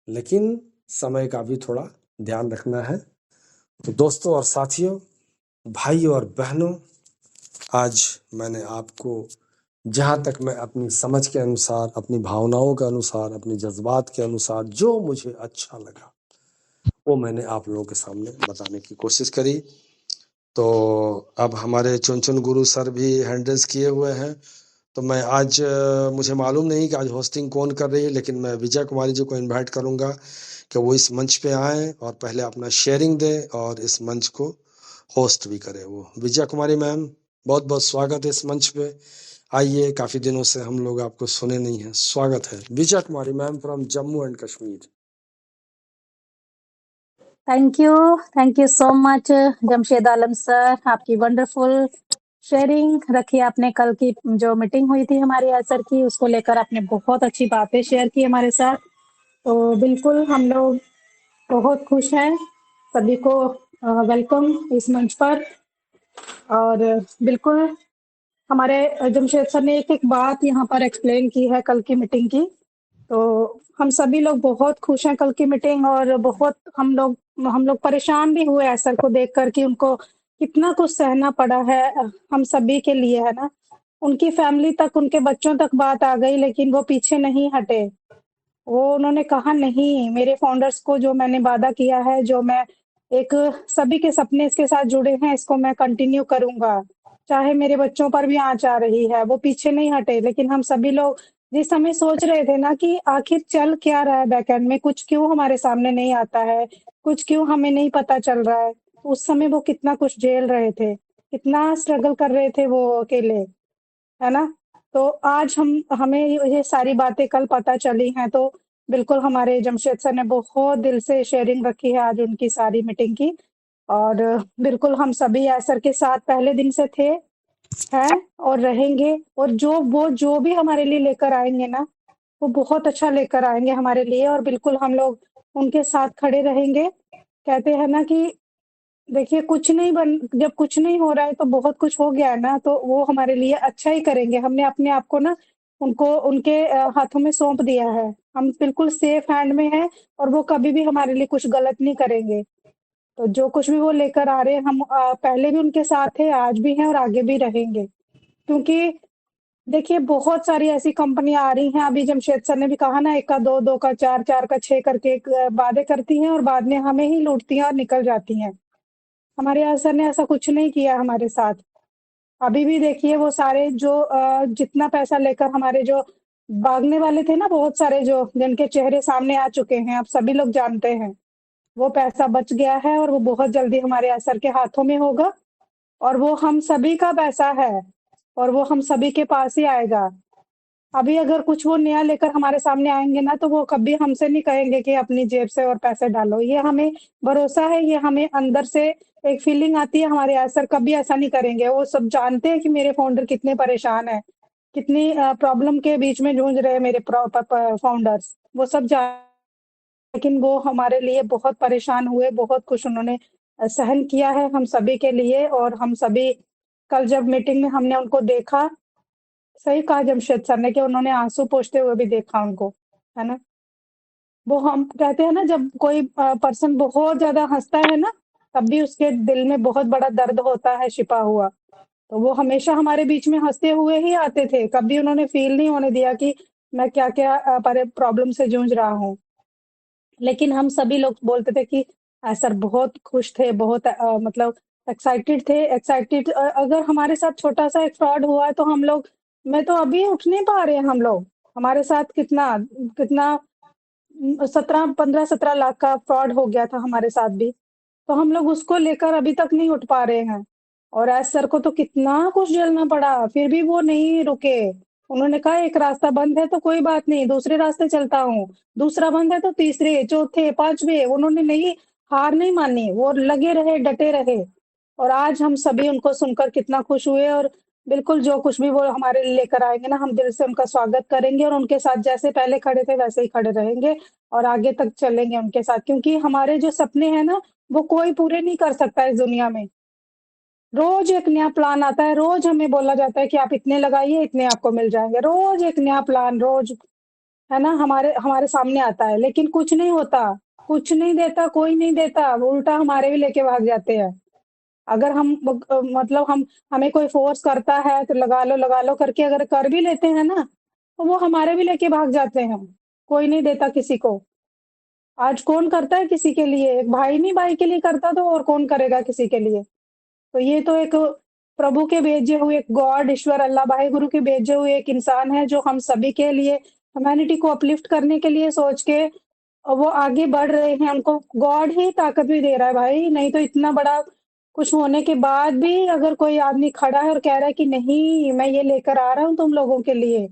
लेकिन समय का भी थोड़ा ध्यान रखना है। तो दोस्तों और साथियों, भाइयों और बहनों, आज मैंने आपको जहाँ तक मैं अपनी समझ के अनुसार, अपनी भावनाओं के अनुसार, अपने जज्बात के अनुसार जो मुझे अच्छा लगा वो मैंने आप लोगों के सामने बताने की कोशिश करी। तो अब हमारे चुन गुरु सर भी हैंडल्स किए हुए हैं, तो मैं आज मुझे मालूम नहीं कि आज होस्टिंग कौन कर रही है, लेकिन मैं विजय कुमारी जी को इनवाइट करूंगा कि वो इस मंच पे आएँ और पहले अपना शेयरिंग दें और इस मंच को होस्ट भी करें। वो विजय कुमारी मैम, बहुत बहुत स्वागत है इस मंच पे। आइए, काफी दिनों से हम लोग आपको सुने नहीं है, स्वागत है Vijay Kumari ma'am from Jammu and Kashmir. Thank you so much Jamshed Alam sir, आपकी वंडरफुल शेयरिंग रखी आपने। कल की जो मीटिंग हुई थी हमारी सर की, उसको लेकर आपने बहुत अच्छी बातें शेयर की हमारे साथ। तो बिल्कुल हम लोग बहुत खुश हैं, सभी को वेलकम इस मंच पर। और बिल्कुल हमारे जमशेद सर ने एक एक बात यहाँ पर एक्सप्लेन की है कल की मीटिंग की। तो हम सभी लोग बहुत खुश हैं कल की मीटिंग, और बहुत हम लोग परेशान भी हुए सर को देखकर कि उनको कितना कुछ सहना पड़ा है हम सभी के लिए, है ना। उनकी फैमिली तक, उनके बच्चों तक बात आ गई, लेकिन वो पीछे नहीं हटे। वो उन्होंने कहा नहीं, मेरे फाउंडर्स को जो मैंने वादा किया है, जो मैं एक सभी के सपने इसके साथ जुड़े हैं, इसको मैं कंटिन्यू करूंगा, चाहे मेरे बच्चों पर भी आंच आ रही है। वो पीछे नहीं हटे। लेकिन हम सभी लोग जिस समय सोच रहे थे ना कि आखिर चल क्या रहा है बैकएंड में, कुछ क्यों हमारे सामने नहीं आता है, कुछ क्यों हमें नहीं पता चल रहा है, उस समय वो कितना कुछ झेल रहे थे, कितना स्ट्रगल कर रहे थे वो अकेले, है ना। तो आज हमें ये सारी बातें कल पता चली हैं। तो बिल्कुल हमारे जमशेद सर ने बहुत दिल से शेयरिंग रखी है आज उनकी सारी मीटिंग की। और बिल्कुल हम सभी सर के साथ पहले दिन से थे, हैं और रहेंगे। और जो भी हमारे लिए लेकर आएंगे ना, वो बहुत अच्छा लेकर आएंगे हमारे लिए, और बिल्कुल हम लोग उनके साथ खड़े रहेंगे। कहते हैं ना कि देखिए, जब कुछ नहीं हो रहा है तो बहुत कुछ हो गया है ना, तो वो हमारे लिए अच्छा ही करेंगे। हमने अपने आप को ना उनके हाथों में सौंप दिया है। हम बिल्कुल सेफ हैंड में हैं, और वो कभी भी हमारे लिए कुछ गलत नहीं करेंगे। तो जो कुछ भी वो लेकर आ रहे हैं, हम पहले भी उनके साथ थे, आज भी हैं और आगे भी रहेंगे। क्योंकि देखिए, बहुत सारी ऐसी कंपनियां आ रही हैं। अभी जमशेद सर ने भी कहा ना, 1 का 2, 2 का 4, 4 का 6 करके वादे करती हैं और बाद में हमें ही लूटती हैं और निकल जाती हैं। हमारे यहाँ सर ने ऐसा कुछ नहीं किया हमारे साथ। अभी भी देखिए, वो सारे जो जितना पैसा लेकर हमारे जो भागने वाले थे ना, बहुत सारे जो जिनके चेहरे सामने आ चुके हैं, आप सभी लोग जानते हैं, वो पैसा बच गया है और वो बहुत जल्दी हमारे यहाँ सर के हाथों में होगा। और वो हम सभी का पैसा है और वो हम सभी के पास ही आएगा। अभी अगर कुछ वो नया लेकर हमारे सामने आएंगे ना, तो वो कभी हमसे नहीं कहेंगे कि अपनी जेब से और पैसे डालो। ये हमें भरोसा है, ये हमें अंदर से एक फीलिंग आती है। हमारे यहाँ सर कभी ऐसा नहीं करेंगे। वो सब जानते हैं कि मेरे फाउंडर कितने परेशान है, कितनी प्रॉब्लम के बीच में जूझ रहे हैं मेरे फाउंडर्स, वो सब जान। लेकिन वो हमारे लिए बहुत परेशान हुए, बहुत कुछ उन्होंने सहन किया है हम सभी के लिए। और हम सभी कल जब मीटिंग में हमने उनको देखा, सही कहा जमशेद सर ने कि उन्होंने आंसू पोंछते हुए भी देखा उनको, है ना? वो हम कहते हैं ना, जब कोई पर्सन बहुत ज़्यादा हँसता है ना, तब भी उसके दिल में बहुत बड़ा दर्द होता है छिपा हुआ। तो वो हमेशा हमारे बीच में हँसते हुए ही आते थे, कभी उन्होंने फ़ील नहीं होने दिया कि मैं क्या-क्या प्रॉब्लम से जूझ रहा हूँ। लेकिन हम सभी लोग बोलते थे कि सर बहुत खुश थे, बहुत मतलब एक्साइटेड थे, एक्साइटेड। अगर हमारे साथ छोटा-सा एक फ्रॉड हुआ है तो हम लोग, मैं तो अभी उठ नहीं पा रहे हैं हम लोग। हमारे साथ कितना कितना 15-17 लाख का फ्रॉड हो गया था हमारे साथ भी। तो हम लोग उसको लेकर अभी तक नहीं उठ पा रहे हैं। और एस सर को तो कितना कुछ झेलना पड़ा, फिर भी वो नहीं रुके। उन्होंने कहा एक रास्ता बंद है तो कोई बात नहीं, दूसरे रास्ते चलता हूँ, दूसरा बंद है तो तीसरे, चौथे, पांचवे, उन्होंने नहीं, हार नहीं मानी, वो लगे रहे, डटे रहे। और आज हम सभी उनको सुनकर कितना खुश हुए। और बिल्कुल जो कुछ भी वो हमारे लिए लेकर आएँगे ना, हम दिल से उनका स्वागत करेंगे और उनके साथ जैसे पहले खड़े थे वैसे ही खड़े रहेंगे और आगे तक चलेंगे उनके साथ। क्योंकि हमारे जो सपने हैं ना, वो कोई पूरे नहीं कर सकता इस दुनिया में। रोज़ एक नया प्लान आता है, रोज़ हमें बोला जाता है कि आप इतने लगाइए, इतने आपको मिल जाएँगे। रोज़ एक नया प्लान, रोज़, है ना, हमारे हमारे सामने आता है, लेकिन कुछ नहीं होता, कुछ नहीं देता, कोई नहीं देता, वो उल्टा हमारे भी लेके भाग जाते हैं। अगर हम मतलब हम, हमें कोई फ़ोर्स करता है तो लगा लो करके अगर कर भी लेते हैं ना, तो वो हमारे भी लेके भाग जाते हैं। कोई नहीं देता किसी को। आज कौन करता है किसी के लिए? एक भाई नहीं भाई के लिए करता तो और कौन करेगा किसी के लिए? तो ये तो एक प्रभु के भेजे हुए, एक गॉड, ईश्वर अल्लाह वाहे गुरु के भेजे हुए एक इंसान है, जो हम सभी के लिए, ह्यूमैनिटी को अपलिफ्ट करने के लिए सोच के वो आगे बढ़ रहे हैं। उनको गॉड ही ताकत भी दे रहा है भाई, नहीं तो इतना बड़ा कुछ होने के बाद भी अगर कोई आदमी खड़ा है और कह रहा है कि नहीं मैं ये लेकर आ रहा हूँ तुम लोगों के लिए,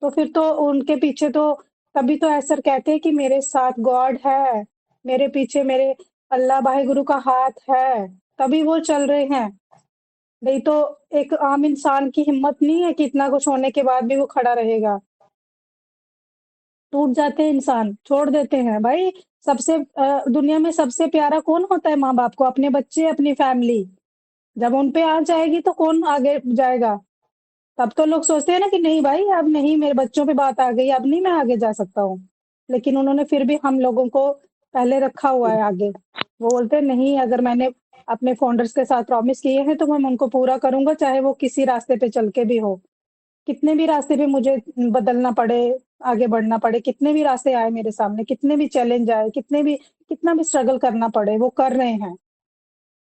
तो फिर तो उनके पीछे तो, तभी तो ऐसा कहते हैं कि मेरे साथ गॉड है, मेरे पीछे मेरे अल्लाह वाहे गुरु का हाथ है, तभी वो चल रहे हैं। नहीं तो एक आम इंसान की हिम्मत नहीं है कि इतना कुछ होने के बाद भी वो खड़ा रहेगा। टूट जाते हैं इंसान, छोड़ देते हैं। भाई सबसे दुनिया में सबसे प्यारा कौन होता है माँ-बाप को? अपने बच्चे, अपनी फैमिली। जब उन पे आ जाएगी तो कौन आगे जाएगा? तब तो लोग सोचते हैं ना कि नहीं भाई अब नहीं, मेरे बच्चों पे बात आ गई, अब नहीं मैं आगे जा सकता हूँ। लेकिन उन्होंने फिर भी हम लोगों को पहले रखा हुआ है आगे। वो बोलते हैं नहीं, अगर मैंने अपने फाउंडर्स के साथ प्रॉमिस किए हैं तो मैं उनको पूरा करूँगा, चाहे वो किसी रास्ते पे चल के भी हो। कितने भी रास्ते पे मुझे बदलना पड़े, आगे बढ़ना पड़े, कितने भी रास्ते आए मेरे सामने, कितने भी चैलेंज आए, कितना भी स्ट्रगल करना पड़े, वो कर रहे हैं।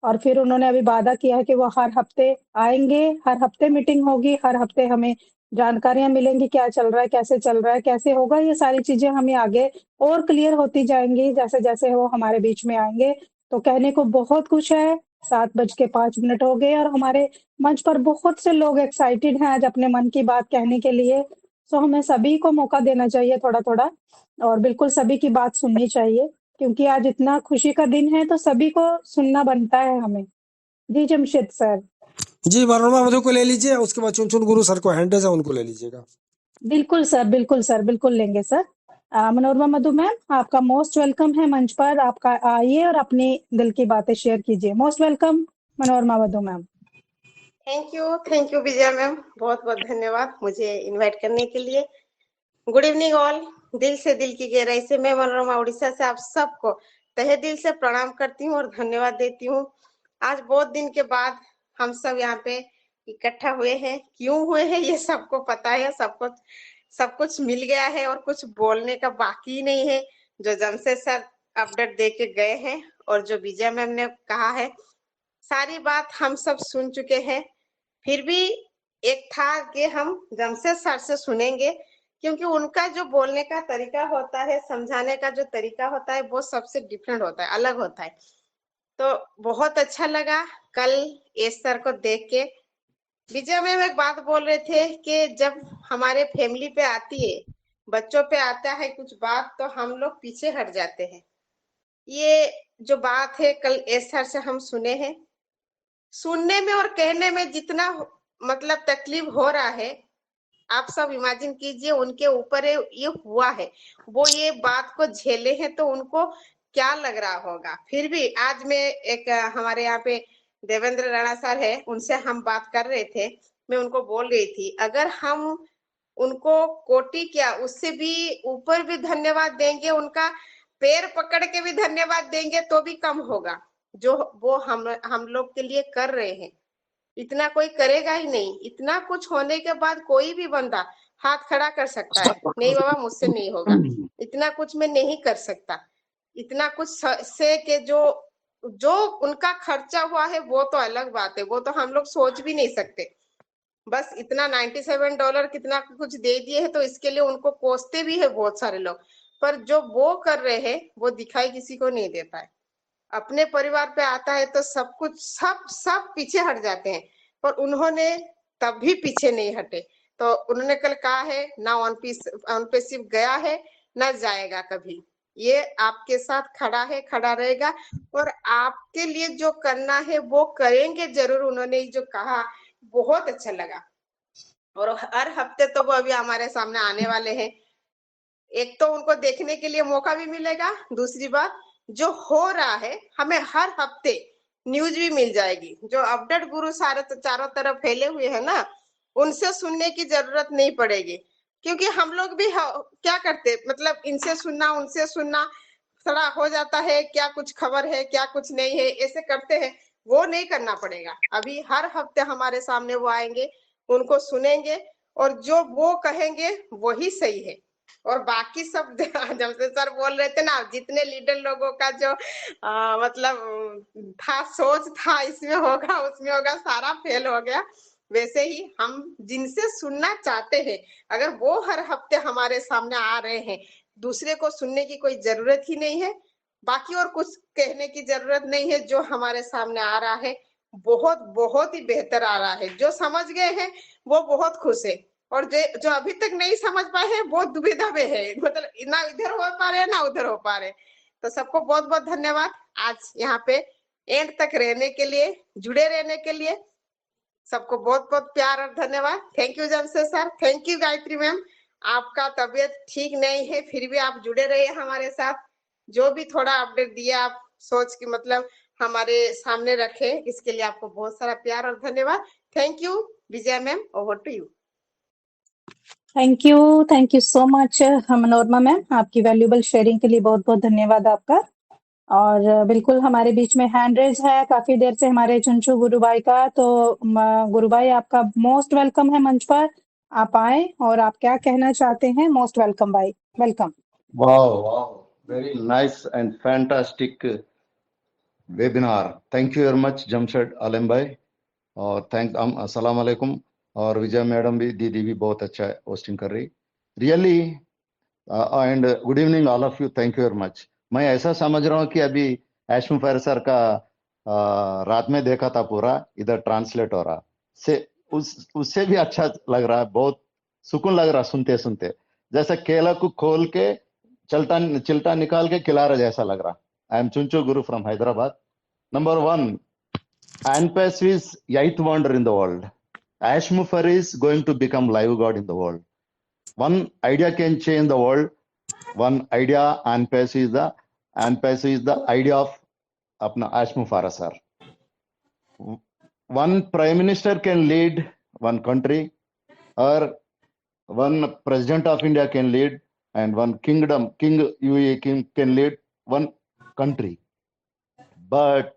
और फिर उन्होंने अभी वादा किया है कि वो हर हफ्ते आएँगे, हर हफ्ते मीटिंग होगी, हर हफ्ते हमें जानकारियाँ मिलेंगी, क्या चल रहा है, कैसे चल रहा है, कैसे होगा, ये सारी चीज़ें हमें आगे और क्लियर होती जाएँगी, जैसे-जैसे वो हमारे बीच में आएँगे। तो कहने को बहुत कुछ है, 7:05 हो गए और हमारे मंच पर बहुत से लोग एक्साइटेड हैं आज अपने मन की बात कहने के लिए। सो हमें सभी को मौका देना चाहिए थोड़ा-थोड़ा और बिल्कुल सभी की बात सुननी चाहिए, क्योंकि आज इतना खुशी का दिन है तो सभी को सुनना बनता है हमें। जी जमशेद सर। जी मनोरमा मधु को ले लीजिए, उसके बाद चुन चुन गुरु सर को हैंड है उनको ले लीजिएगा। बिल्कुल सर, बिल्कुल सर, बिल्कुल लेंगे सर। मनोरमा मधु मैम आपका मोस्ट वेलकम है मंच पर, आपका आइए और अपनी दिल की बातें शेयर कीजिए। Most welcome Manorama Madhu ma'am. Thank you Vijaya ma'am, बहुत बहुत धन्यवाद मुझे इनवाइट करने के लिए। Good evening all. दिल से, दिल की गहराई से मैं मनोरमा उड़ीसा से आप सबको तहे दिल से प्रणाम करती हूँ और धन्यवाद देती हूँ। आज बहुत दिन के बाद हम सब यहाँ पे इकट्ठा हुए हैं। क्यों हुए हैं ये सबको पता है, सब कुछ मिल गया है और कुछ बोलने का बाकी नहीं है। जो जमशेद सर अपडेट दे के गए हैं और जो विजया मैम ने कहा है, सारी बात हम सब सुन चुके हैं। फिर भी एक था कि हम जमशेद सर से सुनेंगे, क्योंकि उनका जो बोलने का तरीका होता है, समझाने का जो तरीका होता है, वो सबसे डिफरेंट होता है, अलग होता है। तो बहुत अच्छा लगा कल एस सर को देख के। विजय मैम एक बात बोल रहे थे कि जब हमारे फैमिली पे आती है, बच्चों पे आता है कुछ बात, तो हम लोग पीछे हट जाते हैं। ये जो बात है कल एस सर से हम सुने हैं, सुनने में और कहने में जितना मतलब तकलीफ हो रहा है, आप सब इमेजिन कीजिए उनके ऊपर ये हुआ है, वो ये बात को झेले हैं, तो उनको क्या लग रहा होगा। फिर भी आज मैं एक हमारे यहाँ पे देवेंद्र राणा सर है, उनसे हम बात कर रहे थे, मैं उनको बोल रही थी अगर हम उनको कोटि क्या उससे भी ऊपर भी धन्यवाद देंगे, उनका पैर पकड़ के भी धन्यवाद देंगे तो भी कम होगा जो वो हम लोग के लिए कर रहे हैं। इतना कोई करेगा ही नहीं। इतना कुछ होने के बाद कोई भी बंदा हाथ खड़ा कर सकता है, नहीं बाबा मुझसे नहीं होगा, इतना कुछ मैं नहीं कर सकता। इतना कुछ से के जो उनका खर्चा हुआ है वो तो अलग बात है, वो तो हम लोग सोच भी नहीं सकते। बस इतना $97 कितना कुछ दे दिए है तो इसके लिए उनको कोसते भी है बहुत सारे लोग, पर जो वो कर रहे हैं वो दिखाई किसी को नहीं देता है। अपने परिवार पे आता है तो सब कुछ सब पीछे हट जाते हैं, पर उन्होंने तब भी पीछे नहीं हटे। तो उन्होंने कल कहा है ना ऑन पे सिर्फ गया है ना जाएगा कभी, ये आपके साथ खड़ा है, खड़ा रहेगा और आपके लिए जो करना है वो करेंगे जरूर। उन्होंने जो कहा बहुत अच्छा लगा और हर हफ्ते तो वो अभी हमारे सामने आने वाले हैं। एक तो उनको देखने के लिए मौका भी मिलेगा, दूसरी बात जो हो रहा है हमें हर हफ्ते न्यूज भी मिल जाएगी। जो अपडेट गुरु सारे तो चारों तरफ फैले हुए हैं ना, उनसे सुनने की जरूरत नहीं पड़ेगी, क्योंकि हम लोग भी क्या करते मतलब इनसे सुनना उनसे सुनना थोड़ा हो जाता है, क्या कुछ खबर है क्या कुछ नहीं है ऐसे करते हैं, वो नहीं करना पड़ेगा। अभी हर हफ्ते हमारे सामने वो आएंगे, उनको सुनेंगे और जो वो कहेंगे वही सही है। और बाकी सब जमशेद सर बोल रहे थे ना, जितने लीडर लोगों का जो मतलब था सोच था इसमें होगा उसमें होगा, सारा फेल हो गया। वैसे ही हम जिनसे सुनना चाहते हैं अगर वो हर हफ्ते हमारे सामने आ रहे हैं, दूसरे को सुनने की कोई जरूरत ही नहीं है, बाकी और कुछ कहने की जरूरत नहीं है। जो हमारे सामने आ रहा है बहुत बहुत ही बेहतर आ रहा है। जो समझ गए हैं वो बहुत खुश है और जो अभी तक नहीं समझ पाए हैं वो दुविधा में है, मतलब ना इधर हो पा रहे ना उधर हो पा रहे। तो सबको बहुत बहुत धन्यवाद आज यहाँ पे एंड तक रहने के लिए, जुड़े रहने के लिए। सबको बहुत बहुत प्यार और धन्यवाद। Thank you Jamshed sir, thank you Gayatri ma'am. आपका तबीयत ठीक नहीं है फिर भी आप जुड़े रहिए हमारे साथ, जो भी थोड़ा अपडेट दिए आप सोच के मतलब हमारे सामने रखे, इसके लिए आपको बहुत सारा प्यार और धन्यवाद। Thank you Vijaya ma'am, over to you. Thank you so much Manorama ma'am, आपकी वैल्यूएबल शेयरिंग के लिए बहुत बहुत धन्यवाद आपका। और बिल्कुल हमारे बीच में हैंड रेज है काफी देर से हमारे चुनचू गुरु भाई का, तो गुरु भाई आपका मोस्ट वेलकम है मंच पर, आप आए और आप क्या कहना चाहते हैं। मोस्ट वेलकम भाई, welcome. Wow, very nice and fantastic webinar. Thank you very much, Jamshed Alam bhai. और अस्सलाम वालेकुम। और विजय मैडम भी, दीदी भी बहुत अच्छा होस्टिंग कर रही, really. And good evening all of you, thank you very much. मैं ऐसा समझ रहा हूँ कि अभी एशम फायर सर का रात में देखा था पूरा, इधर ट्रांसलेट हो रहा से उससे भी अच्छा लग रहा है, बहुत सुकून लग रहा सुनते सुनते, जैसे केला को खोल के चिल्टा निकाल के खिला रहा जैसा लग रहा। I am चुंचू Guru from Hyderabad. Number 1, ANPAS is 8th wonder in the world. Ashmufar is going to become live god in the world. One idea can change the world. One idea, ANPAS is the idea of apna Ashmufar sir. One prime minister can lead one country, or one president of India can lead, and one king UAE king can lead one country. But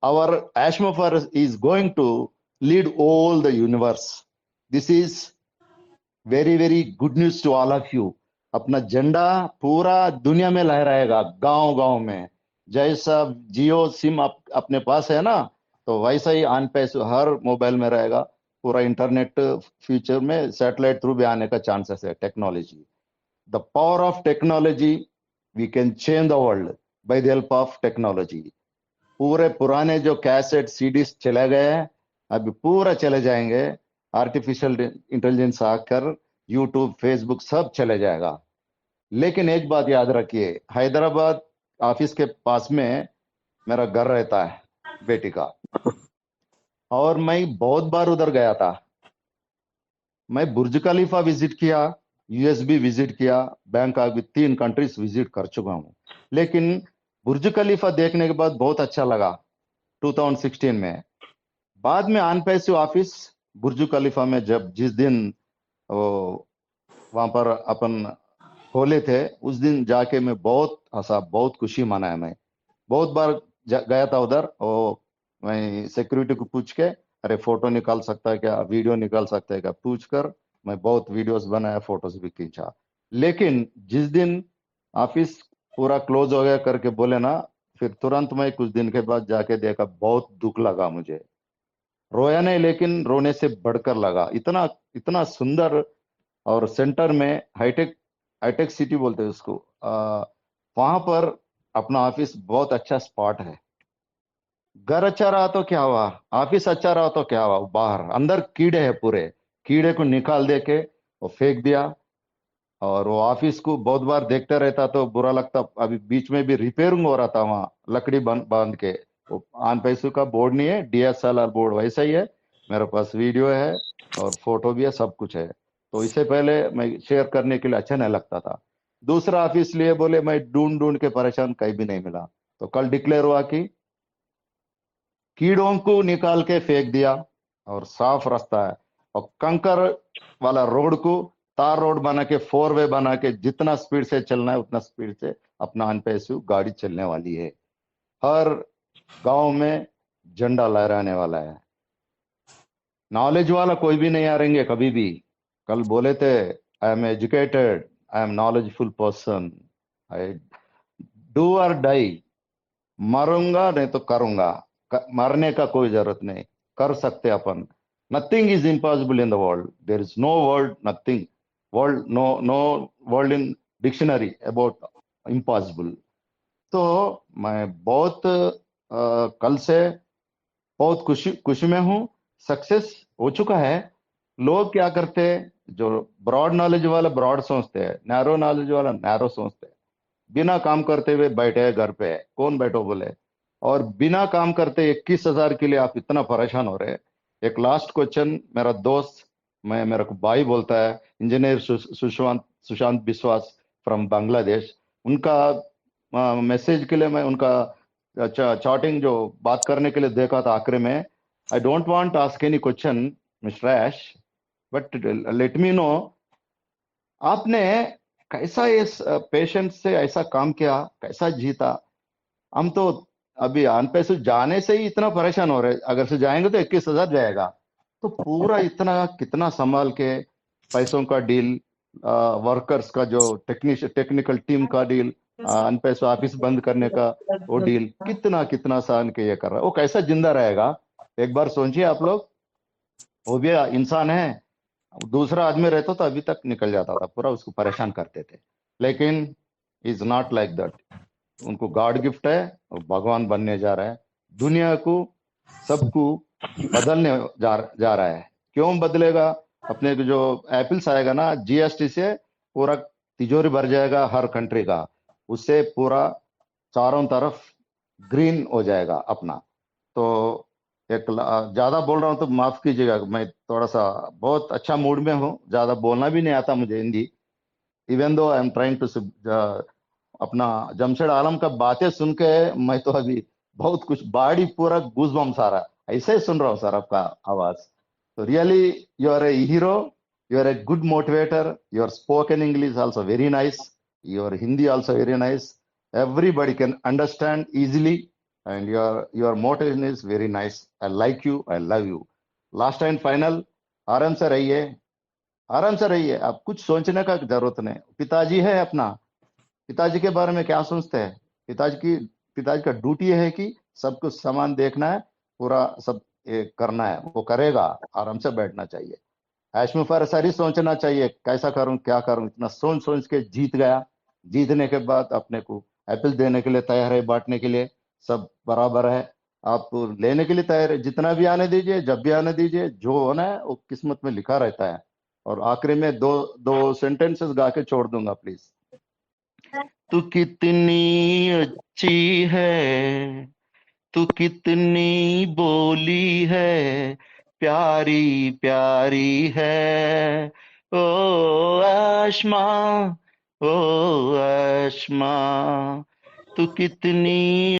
our Ashmufar is going to lead all the universe. This is very very good news to all of you. अपना झंडा पूरा दुनिया में लहराएगा, गांव गांव में। जैसा जियो SIM अपने पास है ना, तो वैसा ही ANPAS हर मोबाइल में रहेगा। पूरा इंटरनेट फ्यूचर में सैटेलाइट थ्रू भी आने का चांसेस है। Technology, the power of technology, we can change the world by the help of technology. पूरे पुराने जो कैसेट सीडीज चले गए हैं, अभी पूरा चले जाएंगे। आर्टिफिशियल इंटेलिजेंस आकर यूट्यूब फेसबुक सब चले जाएगा। लेकिन एक बात याद रखिए, हैदराबाद ऑफिस के पास में मेरा घर रहता है बेटी का, और मैं बहुत बार उधर गया था। मैं बुर्ज खलीफा विजिट किया, यूएस भी विजिट किया, बैंकॉक भी, 3 कंट्रीज विजिट कर चुका हूं। लेकिन बुर्ज खलीफा देखने के बाद बहुत अच्छा लगा 2016 में। बाद में ऑन पैसिव ऑफिस बुर्ज खलीफा में जब जिस दिन वहां पर अपन खोले थे, उस दिन जाके मैं बहुत हंसा, बहुत खुशी मनाया। मैं बहुत बार गया था उधर, और मैं सिक्योरिटी को पूछ के, अरे फोटो निकाल सकता है क्या, वीडियो निकाल सकता है क्या, पूछ कर मैं बहुत वीडियोस बनाया, फोटोज भी खींचा। लेकिन जिस दिन ऑफिस पूरा क्लोज हो गया करके बोले ना, फिर तुरंत मैं कुछ दिन के बाद जाके देखा, बहुत दुख लगा मुझे। रोया नहीं, लेकिन रोने से बढ़कर लगा। इतना इतना सुंदर, और सेंटर में हाईटेक हाईटेक सिटी बोलते हैं उसको, वहां पर अपना ऑफिस बहुत अच्छा स्पॉट है। घर अच्छा रहा तो क्या हुआ, ऑफिस अच्छा रहा तो क्या हुआ, बाहर अंदर कीड़े हैं पूरे, कीड़े को निकाल दे के वो फेंक दिया। और वो ऑफिस को बहुत बार देखते रहता तो बुरा लगता। अभी बीच में भी रिपेयरिंग हो रहा था वहाँ, लकड़ी बांध के। वो आन पैसों का बोर्ड नहीं है, DSLR बोर्ड वैसा ही है। मेरे पास वीडियो है और फोटो भी है, सब कुछ है। तो इससे पहले मैं शेयर करने के लिए अच्छा नहीं लगता था। दूसरा ऑफिस लिए बोले, मैं ढूंढ ढूंढ के परेशान, कहीं भी नहीं मिला। तो कल डिक्लेयर हुआ कि कीड़ों को निकाल के फेंक दिया, और साफ रास्ता है। और कंकर वाला रोड को तार रोड बना के, 4 वे बना के, जितना स्पीड से चलना है उतना स्पीड से अपना अनपैसु गाड़ी चलने वाली है। हर गांव में झंडा लहराने वाला है। नॉलेज वाला कोई भी नहीं हारेंगे कभी भी। कल बोले थे, I am educated, I am knowledgeful person, I do और डाई। मरूंगा नहीं तो करूंगा, मरने का कोई जरूरत नहीं, कर सकते अपन। Nothing is impossible in the world, there is no world, nothing world, no no world in dictionary about impossible. तो मैं बहुत कल से बहुत खुशी खुशी में हूँ। सक्सेस हो चुका है। लोग क्या करते हैं, जो ब्रॉड नॉलेज वाला ब्रॉड सोचते हैं, नैरो नॉलेज वाला नैरो सोचते हैं। बिना काम करते हुए बैठे हैं घर पे, कौन बैठो बोले। और बिना काम करते 21,000 के लिए आप इतना परेशान हो रहे हैं। एक लास्ट क्वेश्चन, मेरा दोस्त, मैं मेरे को भाई बोलता है, इंजीनियर सुशांत सुशांत विश्वास फ्रॉम बांग्लादेश। उनका मैसेज के लिए मैं उनका चैटिंग जो बात करने के लिए देखा था आखिरी में। I don't want ask any question mister Ash, but let me know, आपने कैसा इस पेशेंट से ऐसा काम किया, कैसा जीता। हम तो अभी ऑन पैसे जाने से ही इतना परेशान हो रहे, अगर से जाएंगे तो 21,000 जाएगा। तो पूरा इतना कितना संभाल के, पैसों का डील, वर्कर्स का जो टेक्निकल टीम का डील, ऑन पैसे ऑफिस बंद करने का वो डील, कितना कितना सहन के ये कर रहा है। वो कैसा जिंदा रहेगा, एक बार सोचिए आप लोग। वो भी इंसान है, दूसरा आदमी रहता तो अभी तक निकल जाता था, पूरा उसको परेशान करते थे। लेकिन इज नॉट लाइक दैट। उनको गॉड गिफ्ट है और भगवान बनने जा रहा है। दुनिया को, सबको बदलने जा रहा है। क्यों बदलेगा, अपने को जो एप्पल्स आएगा ना GST से, पूरा तिजोरी भर जाएगा हर कंट्री का। उससे पूरा चारों तरफ ग्रीन हो जाएगा अपना। तो एक ज्यादा बोल रहा हूँ तो माफ कीजिएगा, मैं थोड़ा सा बहुत अच्छा मूड में हूँ, ज्यादा बोलना भी नहीं आता मुझे Hindi. Even though I am trying to, अपना जमशेद आलम का बातें सुन के मैं तो अभी बहुत कुछ, बॉडी पूरा गूज़बम्स आ रहा है, ऐसे ही सुन रहा हूँ सर आपका आवाज। तो really you are a hero, you are a good motivator, your spoken English also very nice, your Hindi also very nice, everybody can understand easily, and your motivation is very nice. I like you, I love you. Last and final, आराम से रहिए, आराम से रहिए, आप कुछ सोचने का जरूरत नहीं। पिताजी है अपना, पिताजी के बारे में क्या सोचते हैं। पिताजी का ड्यूटी है कि सब कुछ सामान देखना है, पूरा सब करना है, वो करेगा। आराम से बैठना चाहिए, ऐश में सारी सोचना चाहिए, कैसा करूं क्या करूं। इतना सोच सोच के जीत गया। जीतने के बाद अपने को एप्पल देने के लिए तैयार है, बांटने के लिए सब बराबर है। आप लेने के लिए तैयार है, जितना भी आने दीजिए, जब भी आने दीजिए, जो होना है वो किस्मत में लिखा रहता है। और आखिरी में दो सेंटेंसेस गा के छोड़ दूंगा प्लीज। तू कितनी अच्छी है, तू कितनी बोली है, प्यारी प्यारी है, ओ आशमा, ओ आशमा। तू कितनी